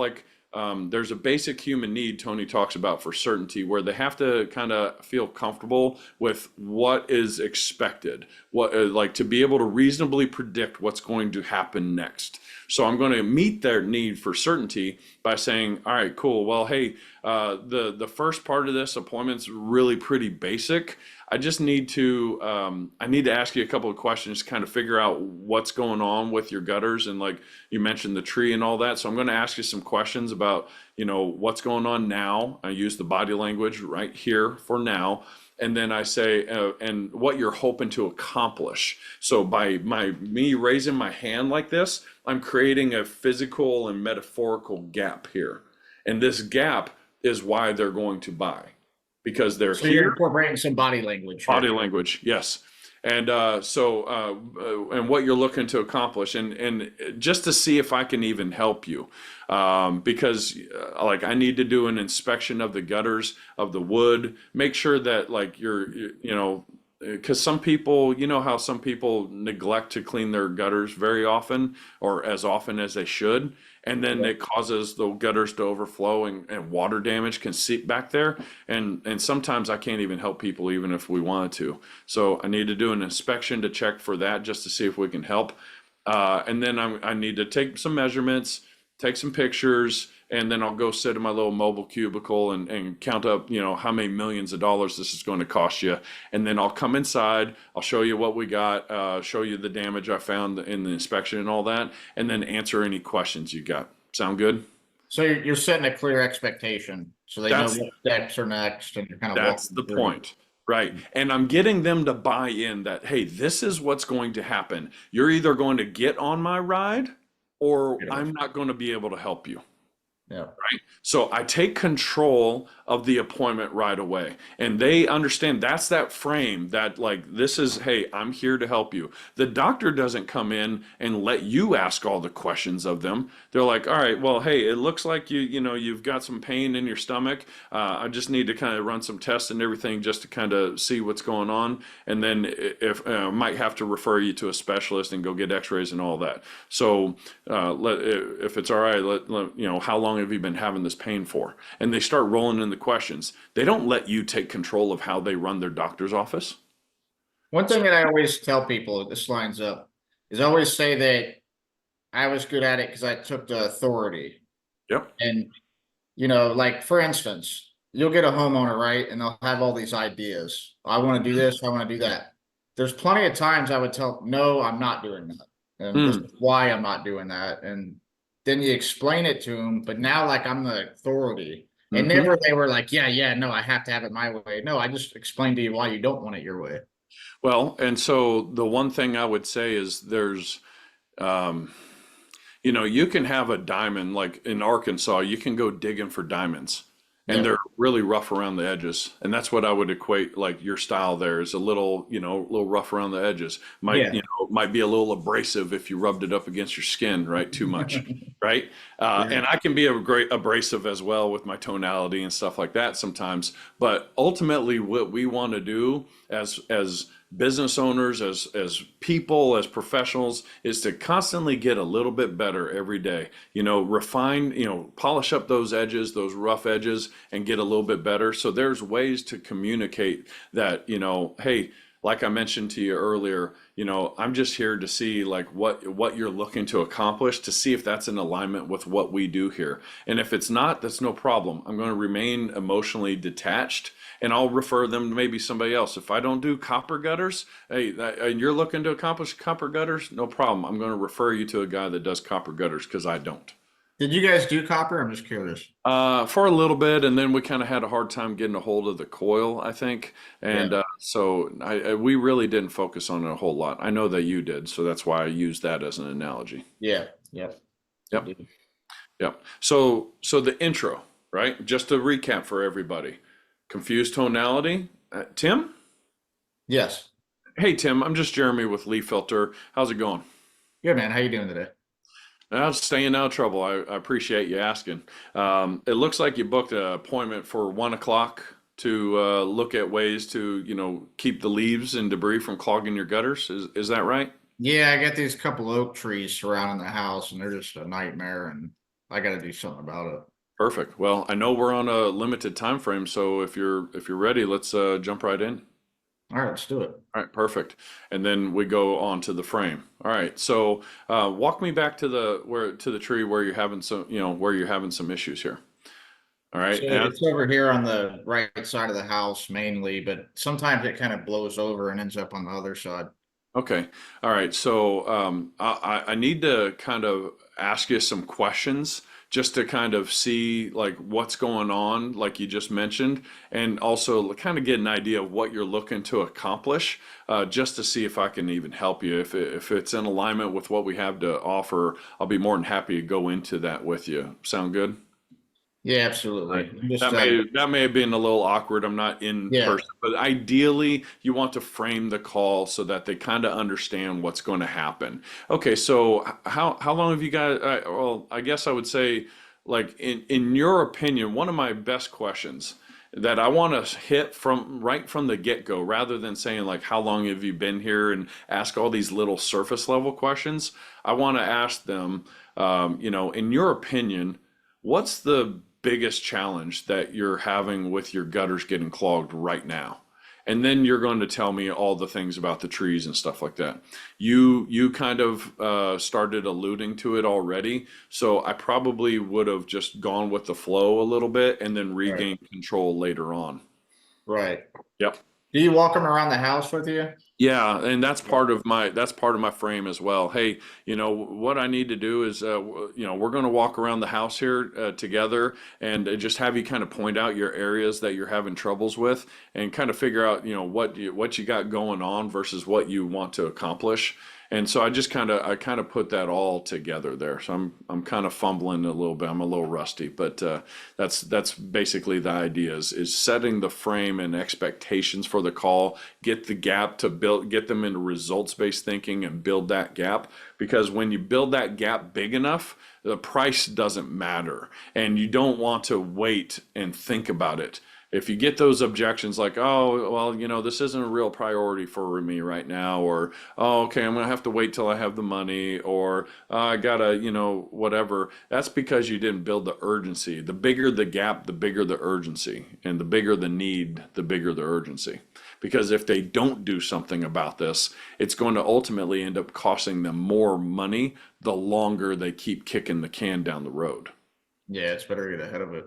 S2: there's a basic human need Tony talks about for certainty where they have to kind of feel comfortable with what is expected, to be able to reasonably predict what's going to happen next. So I'm going to meet their need for certainty by saying, "All right, cool. Well, hey, the first part of this appointment's really pretty basic. I just need to I need to ask you a couple of questions to kind of figure out what's going on with your gutters. And like you mentioned the tree and all that. So I'm going to ask you some questions about, what's going on now. I use the body language right here for now. And then I say, and what you're hoping to accomplish. So by me raising my hand like this, I'm creating a physical and metaphorical gap here. And this gap is why they're going to buy, because they're
S1: So
S2: here.
S1: you're incorporating some body language here.
S2: Body language, yes. And and what you're looking to accomplish, and just to see if I can even help you, because like I need to do an inspection of the gutters, of the wood, make sure that like because some people, how some people neglect to clean their gutters very often or as often as they should. And then it causes the gutters to overflow and water damage can seep back there. And sometimes I can't even help people even if we wanted to. So I need to do an inspection to check for that just to see if we can help. And then I need to take some measurements, take some pictures, and then I'll go sit in my little mobile cubicle and count up, how many millions of dollars this is going to cost you. And then I'll come inside, I'll show you what we got, show you the damage I found in the inspection and all that, and then answer any questions you got. Sound good?
S1: So you're setting a clear expectation, so they know what steps are next, and you're kind of
S2: That's the point. Right. And I'm getting them to buy in that, hey, this is what's going to happen. You're either going to get on my ride or I'm not going to be able to help you.
S1: Yeah.
S2: Right. So I take control of the appointment right away. And they understand that's that frame that like, this is, hey, I'm here to help you. The doctor doesn't come in and let you ask all the questions of them. They're like, all right, well, hey, it looks like you've got some pain in your stomach. I just need to kind of run some tests and everything just to kind of see what's going on. And then if might have to refer you to a specialist and go get x-rays and all that. So if it's all right, how long have you been having this pain for? And they start rolling in the questions. They don't let you take control of how they run their doctor's office.
S1: One thing that I always tell people, this lines up, is I always say that I was good at it because I took the authority.
S2: Yep.
S1: And, like for instance, you'll get a homeowner, right? And they'll have all these ideas. I want to do this, I want to do that. There's plenty of times I would tell them, no, I'm not doing that. And this is why I'm not doing that. And then you explain it to them, but now like I'm the authority. And never they were like, yeah, no, I have to have it my way. No, I just explained to you why you don't want it your way.
S2: Well, and so the one thing I would say is there's, you can have a diamond, like in Arkansas, you can go digging for diamonds. And they're really rough around the edges. And that's what I would equate, like your style there is a little, little rough around the edges. Might be a little abrasive if you rubbed it up against your skin, right? Too much, right? And I can be a great abrasive as well with my tonality and stuff like that sometimes. But ultimately what we want to do as business owners, as people, as professionals, is to constantly get a little bit better every day. Refine, polish up those edges, those rough edges, and get a little bit better. So there's ways to communicate that, hey, like I mentioned to you earlier, I'm just here to see like what you're looking to accomplish, to see if that's in alignment with what we do here. And if it's not, that's no problem. I'm going to remain emotionally detached, and I'll refer them to maybe somebody else. If I don't do copper gutters, hey, and you're looking to accomplish copper gutters, no problem. I'm going to refer you to a guy that does copper gutters because I don't.
S1: Did you guys do copper? I'm just curious.
S2: For a little bit, and then we kind of had a hard time getting a hold of the coil, I think. And so we really didn't focus on it a whole lot. I know that you did, so that's why I used that as an analogy.
S1: Yeah.
S2: Yep. So the intro, right? Just to recap for everybody. Confused tonality. Tim?
S1: Yes.
S2: Hey, Tim, I'm just Jeremy with Leaf Filter. How's it going?
S1: Good, man. How you doing today?
S2: Staying out of trouble. I appreciate you asking. It looks like you booked an appointment for 1 o'clock to look at ways to, keep the leaves and debris from clogging your gutters. Is that right?
S1: Yeah, I got these couple oak trees surrounding the house, and they're just a nightmare, and I got to do something about it.
S2: Perfect. Well, I know we're on a limited time frame, so if you're ready, let's jump right in.
S1: All right, let's do it.
S2: All right, perfect. And then we go on to the frame. All right, so walk me back to the tree where you're having some issues here. All right.
S1: So it's over here on the right side of the house mainly, but sometimes it kind of blows over and ends up on the other side.
S2: Okay. All right. So I need to kind of ask you some questions just to kind of see like what's going on, like you just mentioned, and also kind of get an idea of what you're looking to accomplish, just to see if I can even help you. If it's in alignment with what we have to offer, I'll be more than happy to go into that with you. Sound good?
S1: Yeah,
S2: Right.
S1: absolutely. I'm just
S2: That may have been a little awkward. I'm not in
S1: yeah.
S2: person, but ideally you want to frame the call so that they kind of understand what's going to happen. Okay, so how long have you guys? Well, I guess I would say, like in your opinion, one of my best questions that I want to hit from right from the get-go, rather than saying like how long have you been here and ask all these little surface level questions. I want to ask them, in your opinion, what's the biggest challenge that you're having with your gutters getting clogged right now? And then you're going to tell me all the things about the trees and stuff like that. You kind of started alluding to it already, so I probably would have just gone with the flow a little bit and then
S1: Right.
S2: regained control later on.
S1: Right.
S2: Yep.
S1: Do you walk them around the house with you?
S2: Yeah, and that's
S1: Yeah.
S2: part of my frame as well. Hey, what I need to do is, we're going to walk around the house here together, and just have you kind of point out your areas that you're having troubles with, and kind of figure out, what you got going on versus what you want to accomplish. And so I kind of put that all together there. So I'm kind of fumbling a little bit. I'm a little rusty, but that's basically the idea is setting the frame and expectations for the call, get the gap to build, get them into results-based thinking and build that gap. Because when you build that gap big enough, the price doesn't matter, and you don't want to wait and think about it. If you get those objections like, oh, well, this isn't a real priority for me right now, or, oh, okay, I'm gonna have to wait till I have the money, or I gotta, whatever, that's because you didn't build the urgency. The bigger the gap, the bigger the urgency, and the bigger the need, the bigger the urgency. Because if they don't do something about this, it's going to ultimately end up costing them more money the longer they keep kicking the can down the road.
S1: Yeah, it's better to get ahead of it.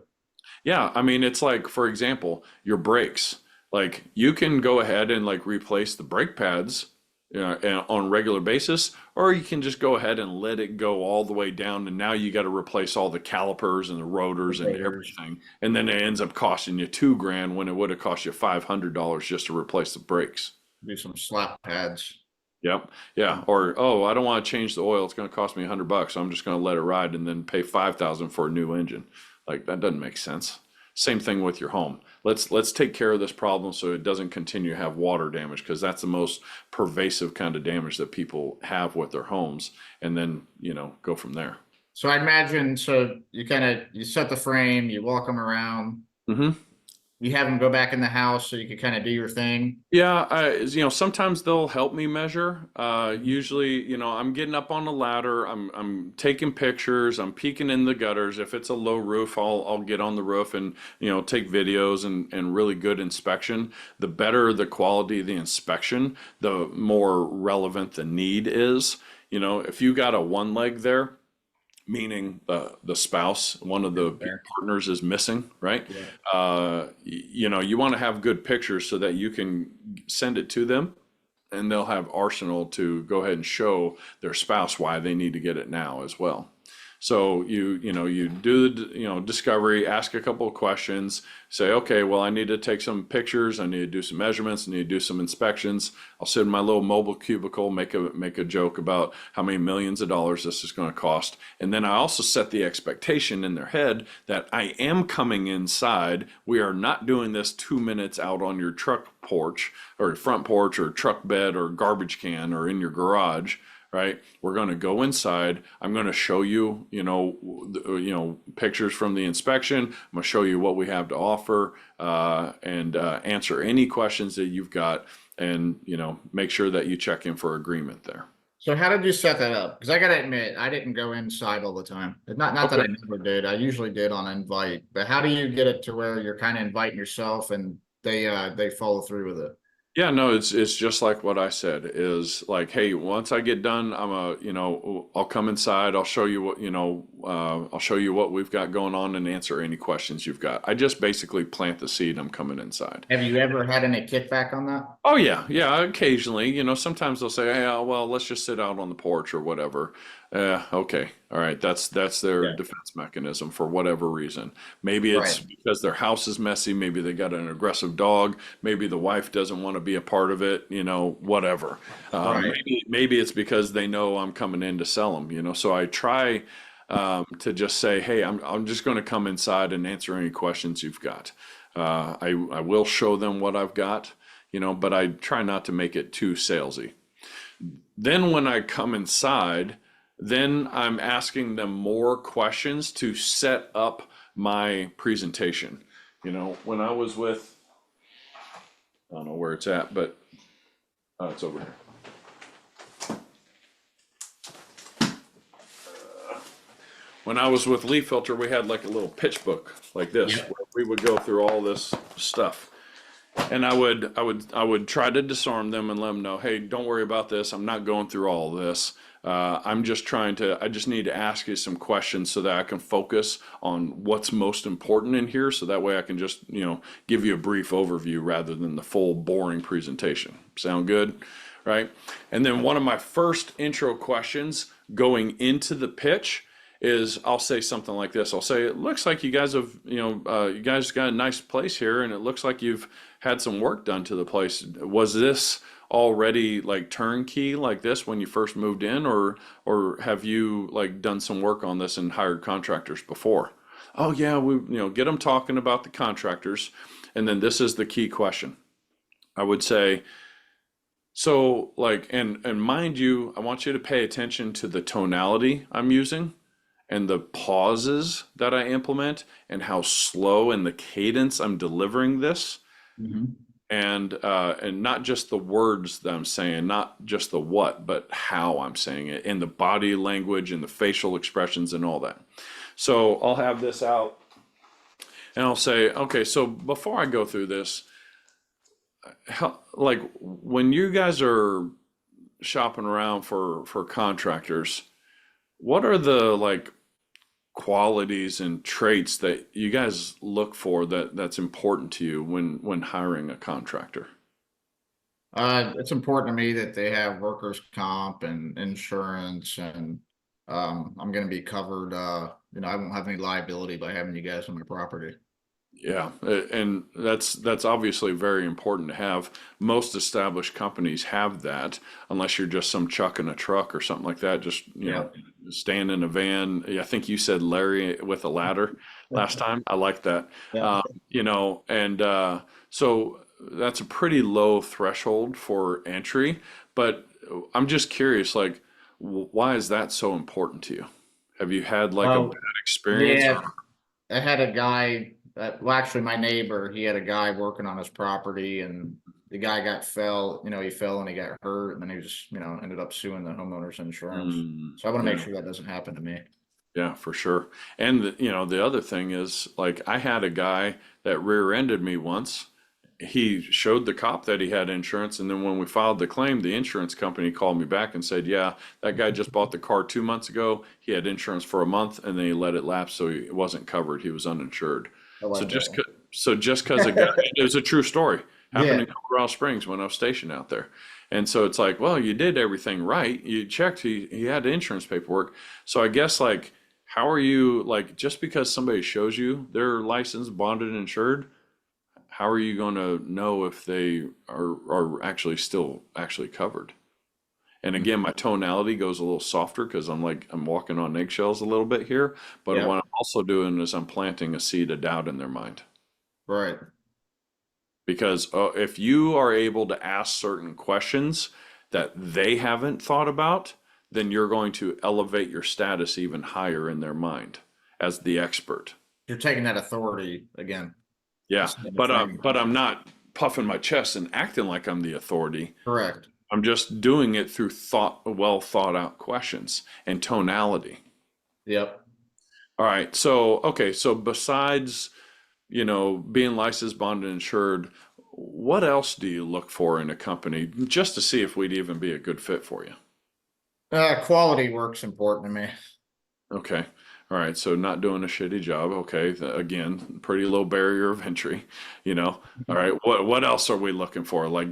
S2: Yeah, I mean, it's like, for example, your brakes. Like, you can go ahead and like replace the brake pads, on a regular basis, or you can just go ahead and let it go all the way down, and now you got to replace all the calipers and the rotors and
S1: Rotors,
S2: everything, and then it ends up costing you 2 grand when it would have cost you $500 just to replace the brakes.
S1: do some slap pads.
S2: Yep. Yeah. Or, oh, I don't want to change the oil. It's going to cost me $100. So I'm just going to let it ride and then pay 5,000 for a new engine. Like, that doesn't make sense. Same thing with your home. Let's take care of this problem so it doesn't continue to have water damage, because that's the most pervasive kind of damage that people have with their homes. And then, go from there.
S1: So I imagine, so you set the frame, you walk them around,
S2: Hmm.
S1: you have them go back in the house so you can kind of do your thing.
S2: Yeah, sometimes they'll help me measure. Usually, I'm getting up on the ladder, I'm taking pictures, I'm peeking in the gutters. If it's a low roof, I'll get on the roof and, take videos and really good inspection. The better the quality of the inspection, the more relevant the need is. If you got a one leg there, meaning the spouse, one of the
S1: There.
S2: partners is missing, right?
S1: Yeah.
S2: You want to have good pictures so that you can send it to them, and they'll have arsenal to go ahead and show their spouse why they need to get it now as well. So you do the discovery, ask a couple of questions, say, okay, well, I need to take some pictures, I need to do some measurements, I need to do some inspections. I'll sit in my little mobile cubicle, make a joke about how many millions of dollars this is going to cost, and then I also set the expectation in their head that I am coming inside. We are not doing this 2 minutes out on your truck porch or front porch or truck bed or garbage can or in your garage. Right? We're going to go inside. I'm going to show you, pictures from the inspection. I'm going to show you what we have to offer, and answer any questions that you've got, and, make sure that you check in for agreement there.
S1: So how did you set that up? Because I gotta admit, I didn't go inside all the time. Not that I
S2: Okay.
S1: never did. I usually did on invite. But how do you get it to where you're kind of inviting yourself and they follow through with it?
S2: Yeah, no, it's just like what I said is like, hey, once I get done, I'll come inside, I'll show you I'll show you what we've got going on and answer any questions you've got. I just basically plant the seed, I'm coming inside.
S1: Have you ever had any kickback on that?
S2: Oh yeah, yeah, occasionally, sometimes they'll say, hey, well, let's just sit out on the porch or whatever. Okay, all right, that's their
S1: Yeah.
S2: defense mechanism for whatever reason. Maybe it's
S1: Right.
S2: because their house is messy, maybe they got an aggressive dog, maybe the wife doesn't want to be a part of it, whatever.
S1: Right.
S2: Maybe it's because they know I'm coming in to sell them. So I try to just say, hey, I'm just going to come inside and answer any questions you've got. I will show them what I've got, but I try not to make it too salesy. Then when I come inside, then I'm asking them more questions to set up my presentation. When I was with, I don't know where it's at, but it's over here. When I was with Leaf Filter, we had like a little pitch book like this,
S1: Yeah.
S2: where we would go through all this stuff. And I would try to disarm them and let them know, hey, don't worry about this. I'm not going through all this. I just need to ask you some questions so that I can focus on what's most important in here. So that way I can just, give you a brief overview rather than the full boring presentation. Sound good? Right? And then one of my first intro questions going into the pitch is I'll say something like this. I'll say, it looks like you guys have, you guys got a nice place here, and it looks like you've had some work done to the place. Was this already like turnkey like this when you first moved in, or have you like done some work on this and hired contractors before? Oh yeah, we get them talking about the contractors, and then this is the key question. I would say, so like, and mind you, I want you to pay attention to the tonality I'm using and the pauses that I implement and how slow and the cadence I'm delivering this,
S1: Mhm.
S2: and not just the words that I'm saying, not just the what, but how I'm saying it, and the body language and the facial expressions and all that. So I'll have this out and I'll say, okay, so before I go through this, like when you guys are shopping around for contractors, what are the like qualities and traits that you guys look for that's important to you when hiring a contractor?
S1: It's important to me that they have workers' comp and insurance, and I'm going to be covered. I won't have any liability by having you guys on my property.
S2: Yeah, and that's obviously very important to have. Most established companies have that, unless you're just some chuck in a truck or something like that. Just
S1: Yeah.
S2: stand in a van. I think you said Larry with a ladder last time. I like that.
S1: Yeah.
S2: And so that's a pretty low threshold for entry. But I'm just curious, like, why is that so important to you? Have you had like a bad
S1: Well,
S2: experience?
S1: yeah, I had a guy well, actually my neighbor, he had a guy working on his property, and the guy he fell and he got hurt, and then he just, ended up suing the homeowner's insurance.
S2: Mm,
S1: So I want to make
S2: yeah.
S1: sure that doesn't happen to me.
S2: Yeah, for sure. And the other thing is like I had a guy that rear-ended me once. He showed the cop that he had insurance, and then when we filed the claim, the insurance company called me back and said, "Yeah, that guy just bought the car 2 months ago. He had insurance for a month, and then he let it lapse, so he wasn't covered. He was uninsured."
S1: I
S2: So
S1: like that one.
S2: just because a guy, it was a true story. Happened
S1: Yeah.
S2: in Colorado Springs when I was stationed out there. And so it's like, well, you did everything right. You checked, he had insurance paperwork. So I guess like, how are you like just because somebody shows you their license, bonded, and insured, how are you going to know if they are actually still actually covered? And again, my tonality goes a little softer because I'm walking on eggshells a little bit here. But
S1: Yeah.
S2: what I'm also doing is I'm planting a seed of doubt in their mind.
S1: Right.
S2: Because if you are able to ask certain questions that they haven't thought about, then you're going to elevate your status even higher in their mind as the expert.
S1: You're taking that authority again.
S2: Yeah,
S1: It's in the
S2: but
S1: training.
S2: but I'm not puffing my chest and acting like I'm the authority.
S1: Correct.
S2: I'm just doing it through well thought out questions and tonality.
S1: Yep.
S2: All right. So, okay. So besides, being licensed, bonded, insured, what else do you look for in a company just to see if we'd even be a good fit for you?
S1: Quality work's important to me.
S2: Okay. All right. So not doing a shitty job. Okay. Again, pretty low barrier of entry, you know. All right. What else are we looking for? Like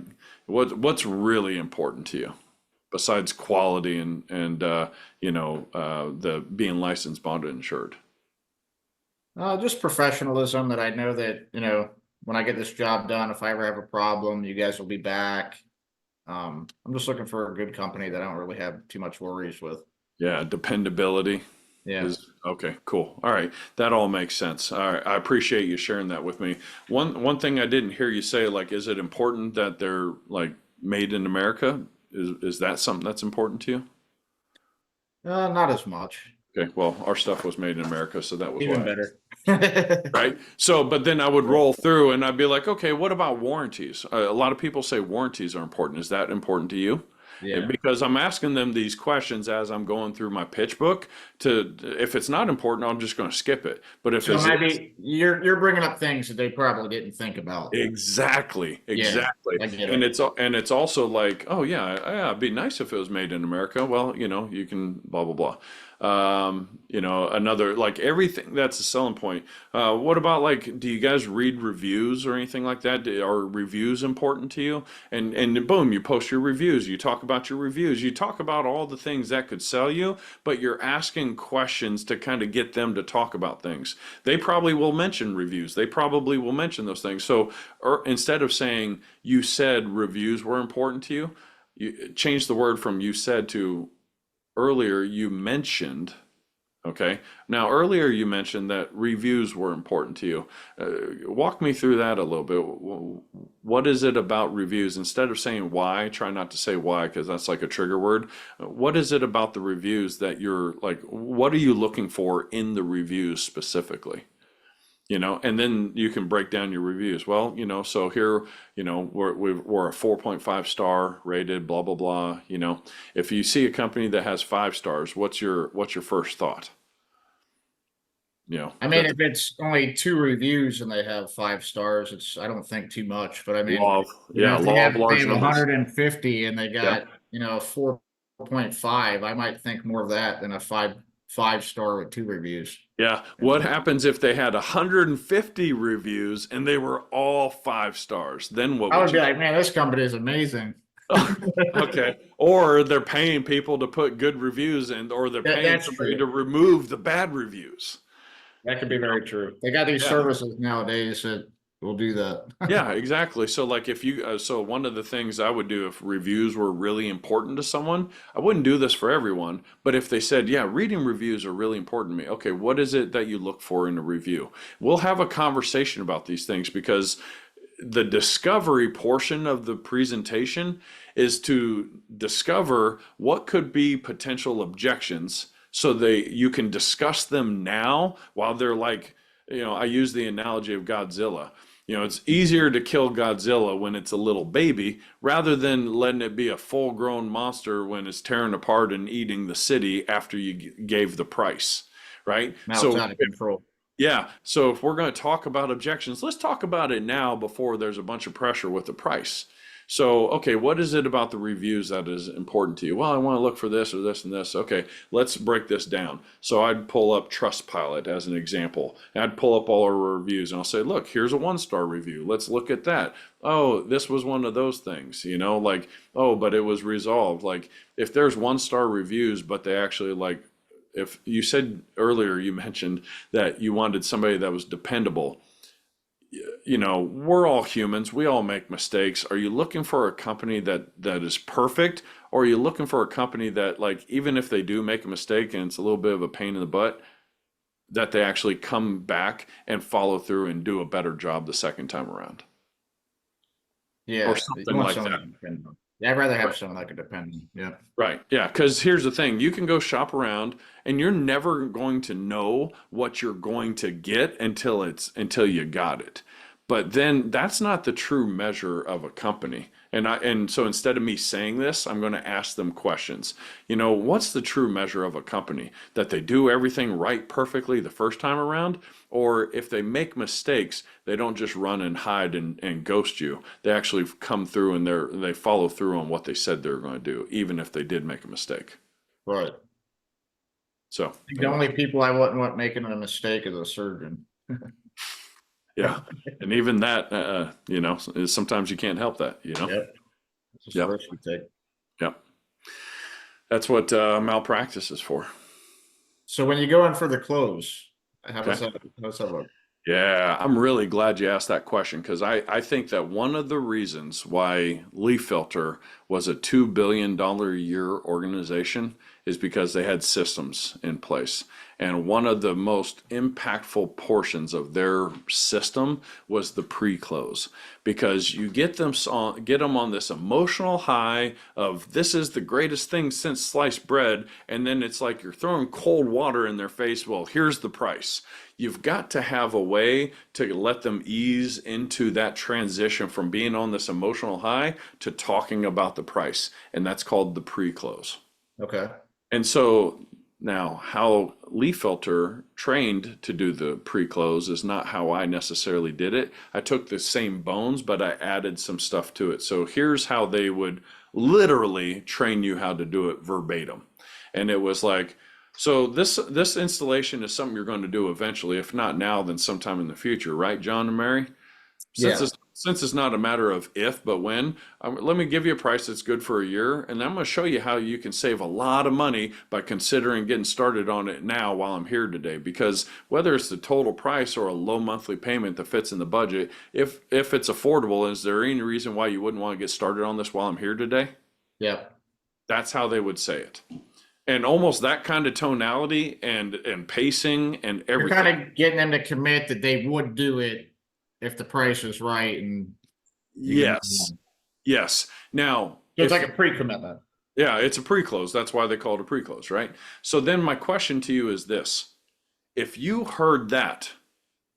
S2: what's really important to you besides quality and the being licensed, bonded, insured?
S1: Just professionalism that I know that, when I get this job done, if I ever have a problem, you guys will be back. I'm just looking for a good company that I don't really have too much worries with.
S2: Yeah, dependability
S1: Yeah.
S2: is okay, cool. All right. That all makes sense. All right. I appreciate you sharing that with me. One thing I didn't hear you say, like, is it important that they're like made in America? Is that something that's important to you?
S1: Not as much.
S2: Okay, well, our stuff was made in America, so that was
S1: Even
S2: why.
S1: better.
S2: Right? So, but then I would
S1: Right.
S2: roll through and I'd be like, okay, what about warranties? A lot of people say warranties are important. Is that important to you?
S1: Yeah.
S2: Because I'm asking them these questions as I'm going through my pitch book if it's not important, I'm just going to skip it. But if
S1: So
S2: it's
S1: maybe you're bringing up things that they probably didn't think about.
S2: exactly,
S1: Yeah,
S2: exactly.
S1: I get
S2: And
S1: it.
S2: it's also like, oh yeah, it'd be nice if it was made in America. Well, you can blah blah blah. Another like everything that's a selling point. What about like, do you guys read reviews or anything like that? Are reviews important to you? And boom, you post your reviews. You talk about your reviews. You talk about all the things that could sell you, but you're asking questions to kind of get them to talk about things. They probably will mention reviews. They probably will mention those things. So, or instead of saying you said reviews were important to you, you change the word from you said to earlier you mentioned. Okay. Now, earlier you mentioned that reviews were important to you. Walk me through that a little bit. What is it about reviews? Instead of saying why, try not to say why because that's like a trigger word. What is it about the reviews that you're like, what are you looking for in the reviews specifically? And then you can break down your reviews. Well, so here, we're a 4.5 star rated, blah, blah, blah. If you see a company that has 5 stars, what's your first thought?
S1: I mean,
S2: That
S1: if it's only 2 reviews and they have 5 stars, I don't think too much. But I mean,
S2: law of, yeah,
S1: if they
S2: law of
S1: have
S2: large numbers.
S1: 150 and they
S2: Yeah.
S1: got 4.5, I might think more of that than a five star with 2 reviews.
S2: Yeah. What happens if they had 150 reviews and they were all 5 stars? Then what
S1: I
S2: would
S1: would be
S2: you
S1: like, man, this company is amazing.
S2: Okay. Or they're paying people to put good reviews in, or they're paying
S1: That's
S2: somebody to
S1: true.
S2: remove the bad reviews.
S1: That could be very true. They got these
S2: Yeah.
S1: services nowadays that will do that.
S2: Yeah, exactly. So like if you so one of the things I would do if reviews were really important to someone, I wouldn't do this for everyone, but if they said, "Yeah, reading reviews are really important to me." Okay, what is it that you look for in a review? We'll have a conversation about these things because the discovery portion of the presentation is to discover what could be potential objections so you can discuss them now while they're like, I use the analogy of Godzilla. It's easier to kill Godzilla when it's a little baby rather than letting it be a full-grown monster when it's tearing apart and eating the city after you gave the price, right?
S1: Now it's
S2: So
S1: out of control.
S2: yeah, so if we're going to talk about objections, let's talk about it now before there's a bunch of pressure with the price. So, okay, what is it about the reviews that is important to you? Well, I want to look for this or this and this. Okay, let's break this down. So I'd pull up Trustpilot as an example. And I'd pull up all our reviews and I'll say, look, here's a 1 star review. Let's look at that. Oh, this was one of those things, like, oh, but it was resolved. Like if there's 1 star reviews, but they actually like, if you said earlier, you mentioned that you wanted somebody that was dependable. We're all humans. We all make mistakes. Are you looking for a company that is perfect, or are you looking for a company that, like, even if they do make a mistake and it's a little bit of a pain in the butt, that they actually come back and follow through and do a better job the second time around, or
S1: Yeah, you
S2: something
S1: want
S2: like
S1: someone
S2: that?
S1: to depend on. Yeah, I'd rather have
S2: Right.
S1: someone that could depend on. Yeah.
S2: Right. Yeah. Because here's the thing, you can go shop around and you're never going to know what you're going to get until you got it. But then that's not the true measure of a company. And so instead of me saying this, I'm going to ask them questions. What's the true measure of a company? That they do everything right perfectly the first time around? Or if they make mistakes, they don't just run and hide and ghost you. They actually come through and they follow through on what they said they were going to do, even if they did make a mistake.
S1: Right.
S2: So
S1: The only people I wouldn't want making a mistake is a surgeon.
S2: yeah. And even that, sometimes you can't help that,
S1: Yep. It's just
S2: Yep.
S1: risk we take.
S2: Yep. That's what malpractice is for.
S1: So when you go in for the close, how does
S2: Okay.
S1: that look?
S2: Yeah, I'm really glad you asked that question because I think that one of the reasons why Leaf Filter was a $2 billion a year organization is because they had systems in place. And one of the most impactful portions of their system was the pre-close, because you get them on this emotional high of this is the greatest thing since sliced bread, and then it's like you're throwing cold water in their face. Well, here's the price. You've got to have a way to let them ease into that transition from being on this emotional high to talking about the price, and that's called the pre-close.
S1: Okay.
S2: And so now how Leaf Filter trained to do the pre-close is not how I necessarily did it. I took the same bones, but I added some stuff to it. So here's how they would literally train you how to do it verbatim. And it was like, so this installation is something you're going to do eventually, if not now, then sometime in the future, right, John and Mary?
S1: Yeah.
S2: Since it's not a matter of if, but when, let me give you a price that's good for a year, and then I'm going to show you how you can save a lot of money by considering getting started on it now while I'm here today. Because whether it's the total price or a low monthly payment that fits in the budget, if it's affordable, is there any reason why you wouldn't want to get started on this while I'm here today?
S1: Yeah.
S2: That's how they would say it. And almost that kind of tonality and pacing and
S1: You're
S2: everything.
S1: kind of getting them to commit that they would do it if the price is right, and
S2: Yes. Now,
S1: so it's like a pre-commitment.
S2: yeah, it's a pre-close. That's why they call it a pre-close, right? So then my question to you is this. If you heard that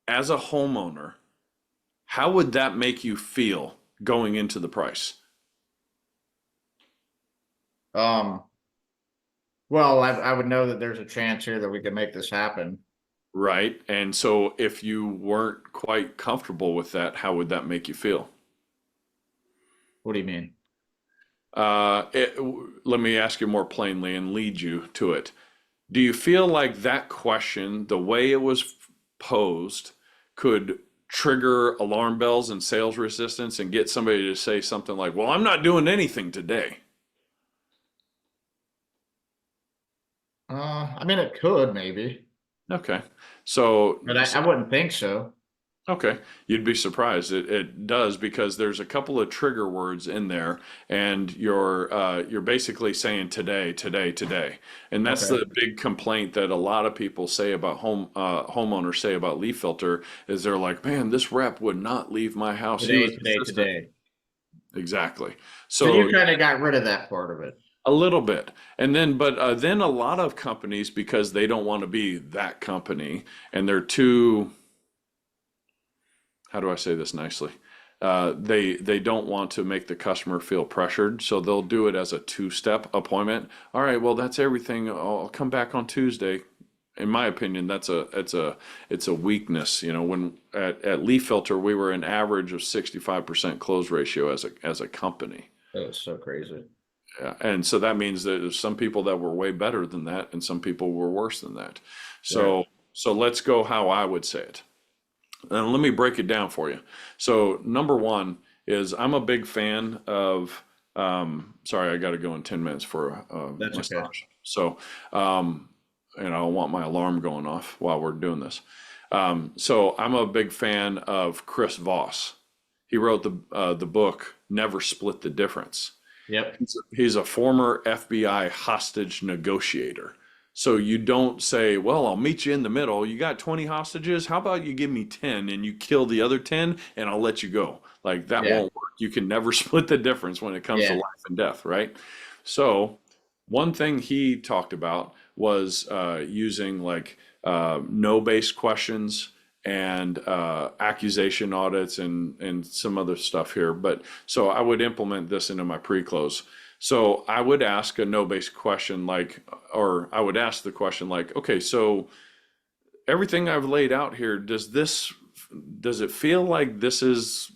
S2: as a homeowner, how would that make you feel going into the price?
S1: Well, I would know that there's a chance here that we can make this happen.
S2: Right. And so if you weren't quite comfortable with that, how would that make you feel?
S1: What do you mean?
S2: Let me ask you more plainly and lead you to it. Do you feel like that question, the way it was posed, could trigger alarm bells and sales resistance and get somebody to say something like, well, I'm not doing anything today?
S1: I mean, it could maybe,
S2: Okay. So,
S1: but I wouldn't think so.
S2: okay, you'd be surprised. It does, because there's a couple of trigger words in there, and you're basically saying today, today, today, and that's
S1: Okay.
S2: the big complaint that a lot of people say about homeowners say about Leaf Filter is they're like, man, this rep would not leave my house. He was
S1: Today,
S2: consistent.
S1: today.
S2: Exactly.
S1: So you kind of got rid of that part of it.
S2: A little bit. And then, but then a lot of companies, because they don't want to be that company and they're too, how do I say this nicely? They don't want to make the customer feel pressured, so they'll do it as a two-step appointment. All right, well, that's everything. I'll come back on Tuesday. In my opinion, it's a weakness. When at Leaf Filter, we were an average of 65% close ratio as a company.
S1: That was so crazy.
S2: Yeah, and so that means that there's some people that were way better than that, and some people were worse than that. So, so let's go how I would say it. And let me break it down for you. So, number one is I'm a big fan of. Sorry, I got to go in 10 minutes for a
S1: That's
S2: massage.
S1: okay.
S2: So, and I don't want my alarm going off while we're doing this. So I'm a big fan of Chris Voss. He wrote the book Never Split the Difference.
S1: Yep.
S2: He's a former FBI hostage negotiator. So you don't say, well, I'll meet you in the middle. You got 20 hostages. How about you give me 10 and you kill the other 10 and I'll let you go? Like that won't work. You can never split the difference when it comes to life and death, right? So one thing he talked about was using like no-based questions and accusation audits and some other stuff here. But so I would implement this into my pre-close. So I would ask a no-based question like, or I would ask the question like, okay, so everything I've laid out here, does it feel like this is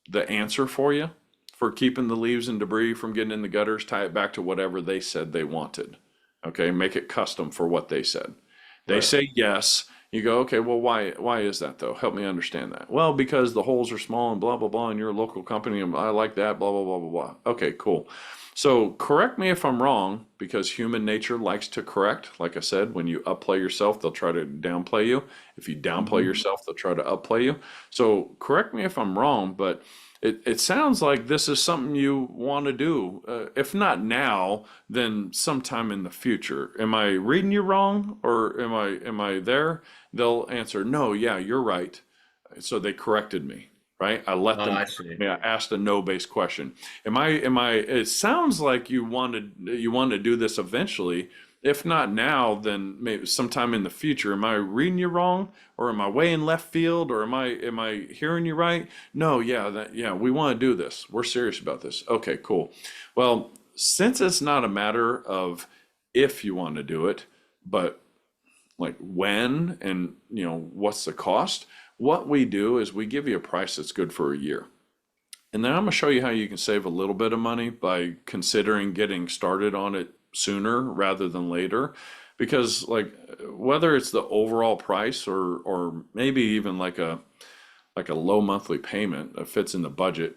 S2: the answer for you for keeping the leaves and debris from getting in the gutters? Tie it back to whatever they said they wanted. Okay, make it custom for what they said. They
S1: Right.
S2: say yes. You go, okay, well, why is that though? Help me understand that. Well, because the holes are small and blah, blah, blah, and you're a local company and I like that, blah, blah, blah, blah, blah. Okay, cool. So correct me if I'm wrong, because human nature likes to correct. Like I said, when you upplay yourself, they'll try to downplay you. If you downplay
S1: Mhm.
S2: yourself, they'll try to upplay you. So correct me if I'm wrong, but it sounds like this is something you want to do. If not now, then sometime in the future. Am I reading you wrong, or am I there? They'll answer, no, yeah, you're right. So they corrected me, right? I let
S1: Oh,
S2: them
S1: I
S2: correct
S1: see.
S2: me. I asked a no-based question. It sounds like you want to do this eventually. If not now, then maybe sometime in the future. Am I reading you wrong, or am I way in left field, or am I hearing you right? No, yeah, we want to do this. We're serious about this. Okay, cool. Well, since it's not a matter of if you want to do it, but like when, and what's the cost, what we do is we give you a price that's good for a year. And then I'm going to show you how you can save a little bit of money by considering getting started on it sooner rather than later. Because like whether it's the overall price, or maybe even like a low monthly payment that fits in the budget,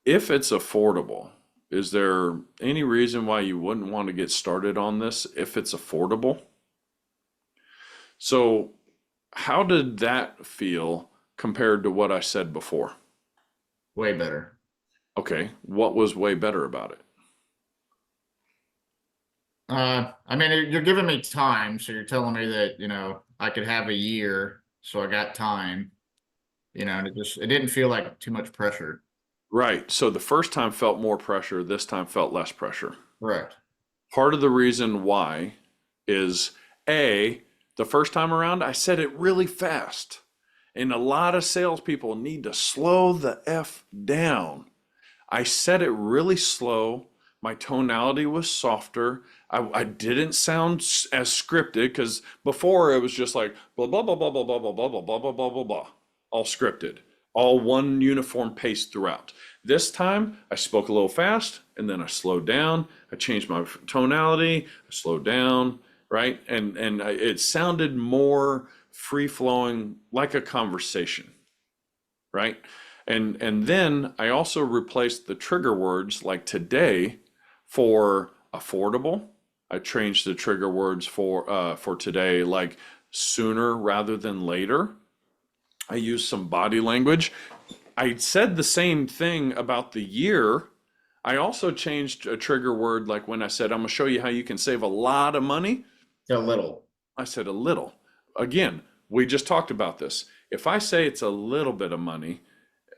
S2: if it's affordable, is there any reason why you wouldn't want to get started on this if it's affordable? So how did that feel compared to what I said before?
S1: Way better.
S2: Okay, what was way better about it?
S1: I mean, you're giving me time, so you're telling me that, I could have a year, so I got time, and it didn't feel like too much pressure.
S2: Right. So the first time felt more pressure, this time felt less pressure.
S1: Correct.
S2: Part of the reason why is A, the first time around, I said it really fast. And a lot of salespeople need to slow the F down. I said it really slow. My tonality was softer. I didn't sound as scripted, because before it was just like blah, blah, blah, blah, blah, blah, blah, blah, blah, blah, blah, blah, blah, blah, all scripted, all one uniform pace throughout. This time I spoke a little fast and then I slowed down. I changed my tonality, I slowed down, right? And it sounded more free flowing, like a conversation, right? And then I also replaced the trigger words like today for affordable. I changed the trigger words for today like sooner rather than later. I used some body language. I said the same thing about the year. I also changed a trigger word like when I said I'm going to show you how you can save a lot of money.
S1: A little.
S2: I said a little. Again, we just talked about this. If I say it's a little bit of money,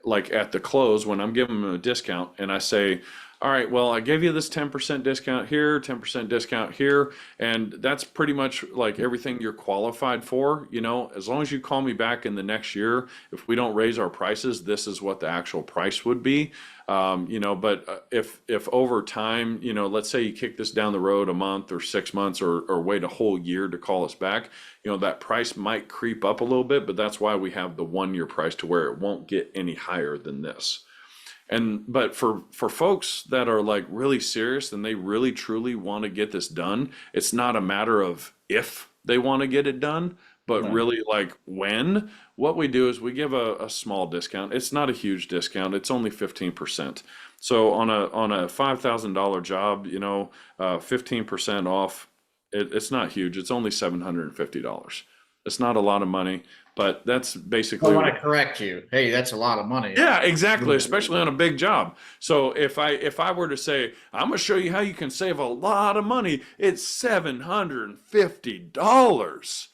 S2: like at the close when I'm giving them a discount, and I say, all right, well, I gave you this 10% discount here, 10% discount here, and that's pretty much like everything you're qualified for. As long as you call me back in the next year, if we don't raise our prices, this is what the actual price would be. But if over time, let's say you kick this down the road a month or 6 months, or wait a whole year to call us back, that price might creep up a little bit, but that's why we have the 1 year price to where it won't get any higher than this. But for folks that are like really serious and they really truly want to get this done, it's not a matter of if they want to get it done, but
S1: No.
S2: really like when. What we do is we give a small discount. It's not a huge discount. It's only 15%. So on a $5,000 job, 15% off, it's not huge. It's only $750. It's not a lot of money, but that's
S1: I
S2: basically
S1: want to correct you. Hey, that's a lot of money.
S2: yeah, exactly, especially on a big job. So if I were to say, I'm gonna show you how you can save a lot of money, it's $750.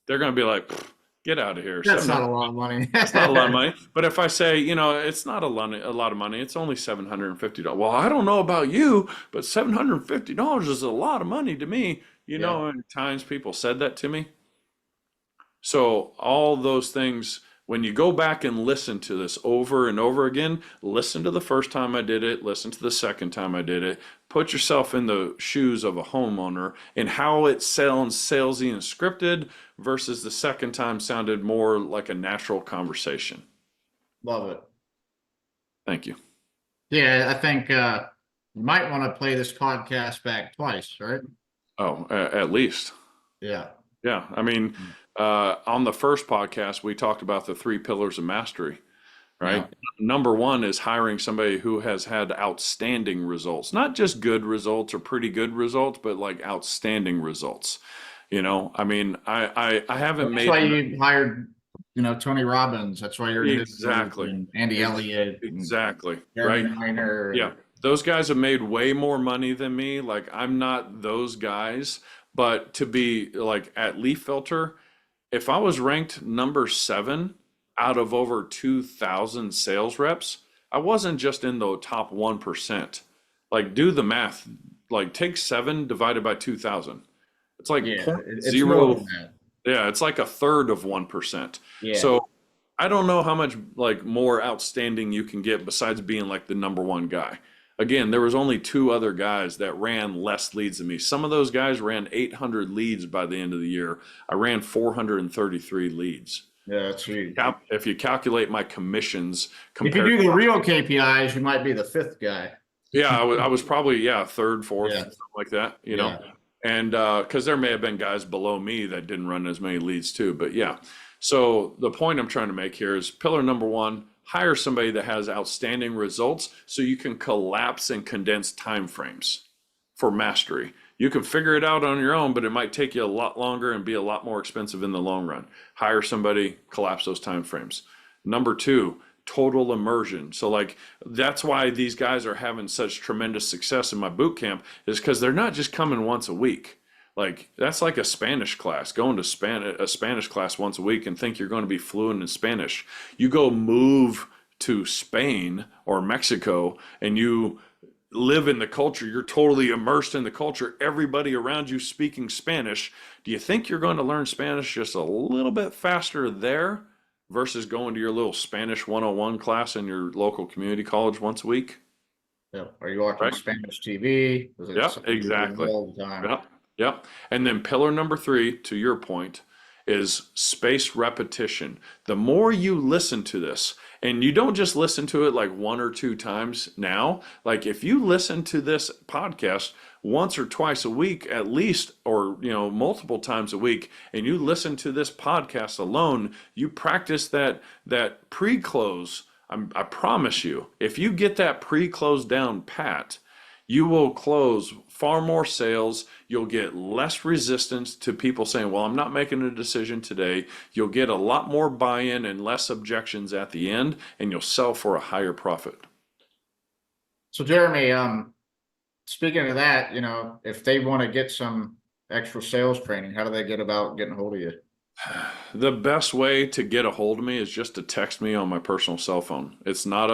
S2: They're gonna be like, "Pfft, get out of here.
S1: That's not a lot of money.
S2: That's not a lot of money. But if I say, it's not a lot of money, it's only $750. Well, I don't know about you, but $750 is a lot of money to me.
S1: Yeah.
S2: How many times people said that to me? So all those things, when you go back and listen to this over and over again, listen to the first time I did it, listen to the second time I did it, put yourself in the shoes of a homeowner and how it sounds salesy and scripted versus the second time sounded more like a natural conversation.
S1: Love it.
S2: Thank you.
S1: Yeah, I think you might want to play this podcast back twice, right?
S2: Oh, at least.
S1: Yeah.
S2: Yeah. I mean, on the first podcast, we talked about the 3 pillars of mastery, right?
S1: Yeah.
S2: Number 1 is hiring somebody who has had outstanding results, not just good results or pretty good results, but like outstanding results. You know, I mean, I haven't
S1: That's
S2: made
S1: why you hired, Tony Robbins. That's why you're in his group,
S2: exactly,
S1: and Andy Elliott, and
S2: exactly,
S1: Jeremy
S2: right?
S1: Miner.
S2: Yeah, those guys have made way more money than me. Like, I'm not those guys, but to be like at Leaf Filter, if I was ranked number 7 out of over 2,000 sales reps, I wasn't just in the top 1%. Like, do the math. Like, take 7 divided by 2,000. It's like
S1: Yeah,
S2: point
S1: it's more than
S2: zero.
S1: that.
S2: Yeah, it's like a third of 1%.
S1: Yeah.
S2: So I don't know how much like more outstanding you can get besides being like the number 1 guy. Again, there was only 2 other guys that ran less leads than me. Some of those guys ran 800 leads by the end of the year. I ran 433 leads.
S1: Yeah, that's huge.
S2: If you calculate my commissions
S1: If you
S2: compared,
S1: do the real KPIs, you might be the 5th guy.
S2: yeah, I was probably, yeah, 3rd, 4th,
S1: Yeah.
S2: something like that, you know.
S1: Yeah.
S2: And because there may have been guys below me that didn't run as many leads too, but yeah. So the point I'm trying to make here is pillar number 1, hire somebody that has outstanding results so you can collapse and condense time frames for mastery. You can figure it out on your own, but it might take you a lot longer and be a lot more expensive in the long run. Hire somebody, collapse those time frames. Number 2, total immersion. So like, that's why these guys are having such tremendous success in my boot camp, is because they're not just coming once a week. Like, that's like a Spanish class, going to a Spanish class once a week and think you're going to be fluent in Spanish. You go move to Spain or Mexico and you live in the culture, you're totally immersed in the culture, everybody around you speaking Spanish. Do you think you're going to learn Spanish just a little bit faster there versus going to your little Spanish 101 class in your local community college once a week?
S1: Yeah. Are you watching
S2: Right.
S1: Spanish TV? Is it
S2: Yeah,
S1: something you're doing
S2: exactly.
S1: all the time?
S2: Yep, yep. And then pillar number 3, to your point, is space repetition. The more you listen to this, and you don't just listen to it like 1 or 2 times now, like if you listen to this podcast once or twice a week at least, or multiple times a week, and you listen to this podcast alone, you practice that pre-close. I promise you, if you get that pre-close down pat, you will close far more sales. You'll get less resistance to people saying, well, I'm not making a decision today. You'll get a lot more buy-in and less objections at the end, and you'll sell for a higher profit.
S1: So Jeremy, speaking of that, if they want to get some extra sales training, how do they get about getting a hold of you?
S2: The best way to get a hold of me is just to text me on my personal cell phone. It's not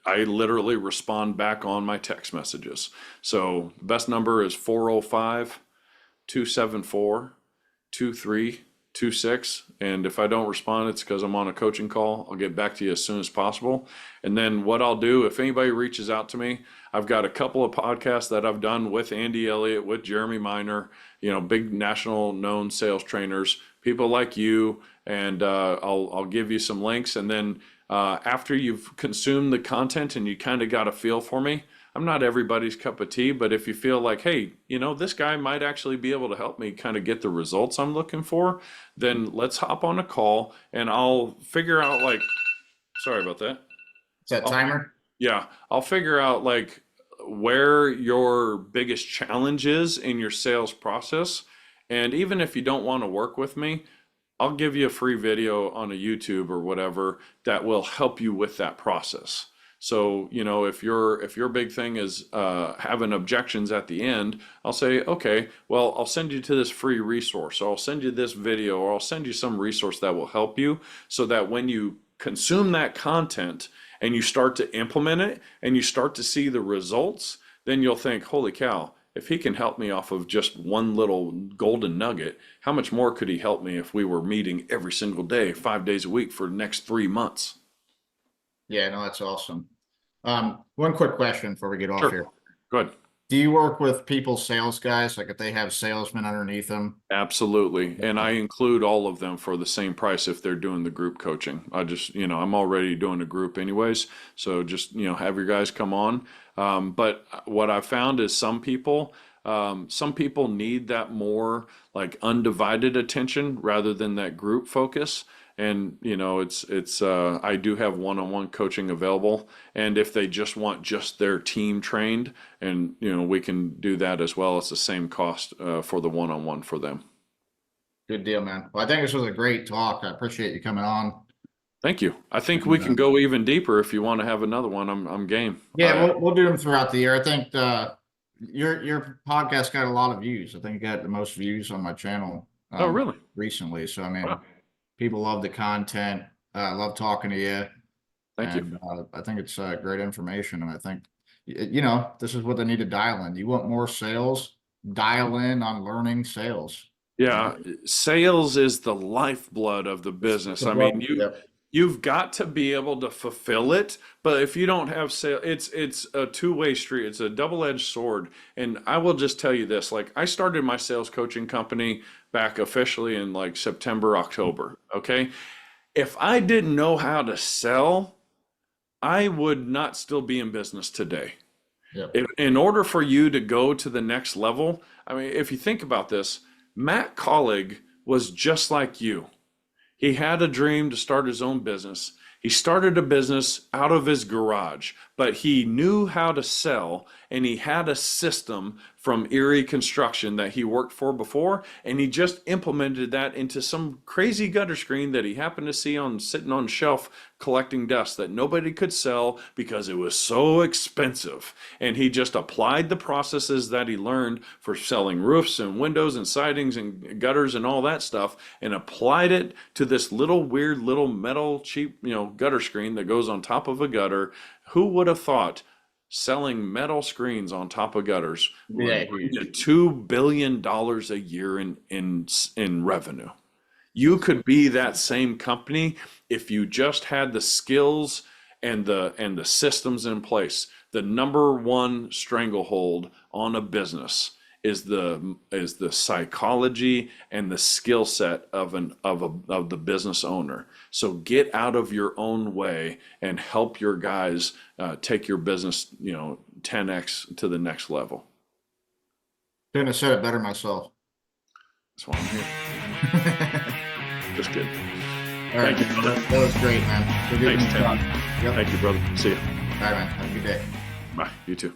S2: I literally respond back on my text messages. So the best number is 405-274-2326. And if I don't respond, it's because I'm on a coaching call. I'll get back to you as soon as possible. And then what I'll do, if anybody reaches out to me, I've got a couple of podcasts that I've done with Andy Elliott, with Jeremy Miner, big national known sales trainers, people like you, and I'll give you some links. And then after you've consumed the content and you kind of got a feel for me, I'm not everybody's cup of tea, but if you feel like, hey, this guy might actually be able to help me kind of get the results I'm looking for, then let's hop on a call and I'll figure out sorry about that.
S1: Is that timer?
S2: Yeah, I'll figure out where your biggest challenge is in your sales process. And even if you don't want to work with me, I'll give you a free video on a YouTube or whatever that will help you with that process. So, if your big thing is having objections at the end, I'll say, okay, well, I'll send you to this free resource, or I'll send you this video, or I'll send you some resource that will help you, so that when you consume that content and you start to implement it and you start to see the results, then you'll think, holy cow, if he can help me off of just one little golden nugget, how much more could he help me if we were meeting every single day, 5 days a week for the next 3 months?
S1: Yeah, no, that's awesome. One quick question before we get off
S2: Sure.
S1: here.
S2: Good.
S1: Do you work with people's sales guys? Like if they have salesmen underneath them?
S2: Absolutely. And I include all of them for the same price if they're doing the group coaching. I just, I'm already doing a group anyways. So just, have your guys come on. But what I found is some people need that more like undivided attention rather than that group focus. And I do have one-on-one coaching available, and if they just want just their team trained, and we can do that as well. It's the same cost for the one-on-one for them.
S1: Good deal, man. Well, I think this was a great talk. I appreciate you coming on.
S2: Than't you. I think we can go even deeper if you want to have another one. I'm game.
S1: Yeah, we'll do them throughout the year. I think your podcast got a lot of views. I think you got the most views on my channel.
S2: Oh, really?
S1: Recently. So I mean.
S2: Wow.
S1: People love the content. Love talking to you.
S2: Thank you.
S1: I think it's great information. And I think, this is what they need to dial in. You want more sales? Dial in on learning sales.
S2: Yeah. Sales is the lifeblood of the business. I mean, you've got to be able to fulfill it, but if you don't have sales, it's a two-way street. It's a double-edged sword. And I will just tell you this, like I started my sales coaching company back officially in like September, October. Okay. If I didn't know how to sell, I would not still be in business today.
S1: Yep.
S2: In order for you to go to the next level, I mean, if you think about this, Matt Collig was just like you. He had a dream to start his own business. He started a business out of his garage, but he knew how to sell, and he had a system from Erie Construction that he worked for before, and he just implemented that into some crazy gutter screen that he happened to see sitting on shelf collecting dust that nobody could sell because it was so expensive. And he just applied the processes that he learned for selling roofs and windows and sidings and gutters and all that stuff, and applied it to this weird little metal cheap, gutter screen that goes on top of a gutter. Who would have thought selling metal screens on top of gutters would bring you $2 billion a year in revenue? You could be that same company if you just had the skills and the systems in place. The number one stranglehold on a business is the psychology and the skill set of the business owner. So get out of your own way and help your guys take your business 10x to the next level.
S1: Couldn't have said it better myself.
S2: That's why I'm here. Just kidding.
S1: All right,
S2: Thank you, brother.
S1: That was great, man.
S2: Thanks, Tim.
S1: Yep.
S2: Thank you, brother. See you.
S1: All right, man. Have a good day.
S2: Bye. You too.